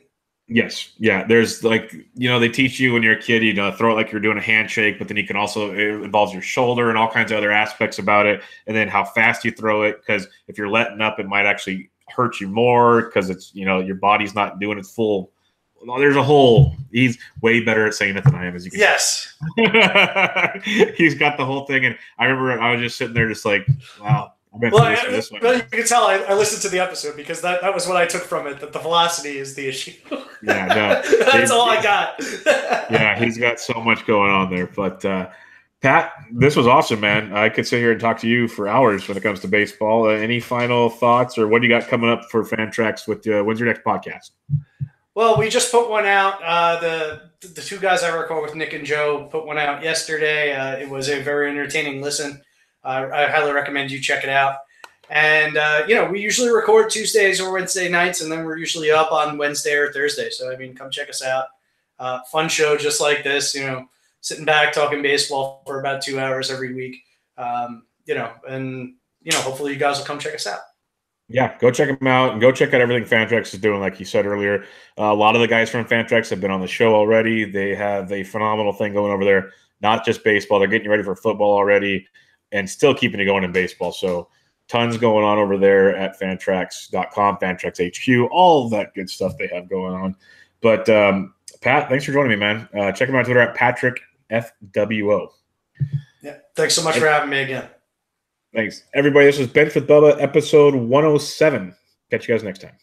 Yes. Yeah. There's they teach you when you're a kid, throw it like you're doing a handshake, but then you can also, it involves your shoulder and all kinds of other aspects about it. And then how fast you throw it. Because if you're letting up, it might actually hurt you more because it's, your body's not doing its full. There's a whole, he's way better at saying it than I am, as you can Yes. He's got the whole thing. And I remember I was just sitting there just like, wow. Well, you can tell I listened to the episode because that was what I took from it, that the velocity is the issue. Yeah, no. That's all I got. Yeah, he's got so much going on there. But, Pat, this was awesome, man. I could sit here and talk to you for hours when it comes to baseball. Any final thoughts or what do you got coming up for Fantrax with when's your next podcast? Well, we just put one out. The two guys I record with, Nick and Joe, put one out yesterday. It was a very entertaining listen. I highly recommend you check it out. And, we usually record Tuesdays or Wednesday nights, and then we're usually up on Wednesday or Thursday. So, come check us out. Fun show just like this, sitting back, talking baseball for about 2 hours every week. Hopefully you guys will come check us out. Yeah, go check them out and go check out everything Fantrax is doing. Like you said earlier, a lot of the guys from Fantrax have been on the show already. They have a phenomenal thing going over there, not just baseball. They're getting you ready for football already and still keeping it going in baseball. So tons going on over there at fantrax.com, Fantrax HQ, all that good stuff they have going on. But Pat, thanks for joining me, man. Check him out on Twitter at PatrickFWO. Yeah, thanks so much for having me again. Thanks. Everybody, this was Bench with Bubba, episode 107. Catch you guys next time.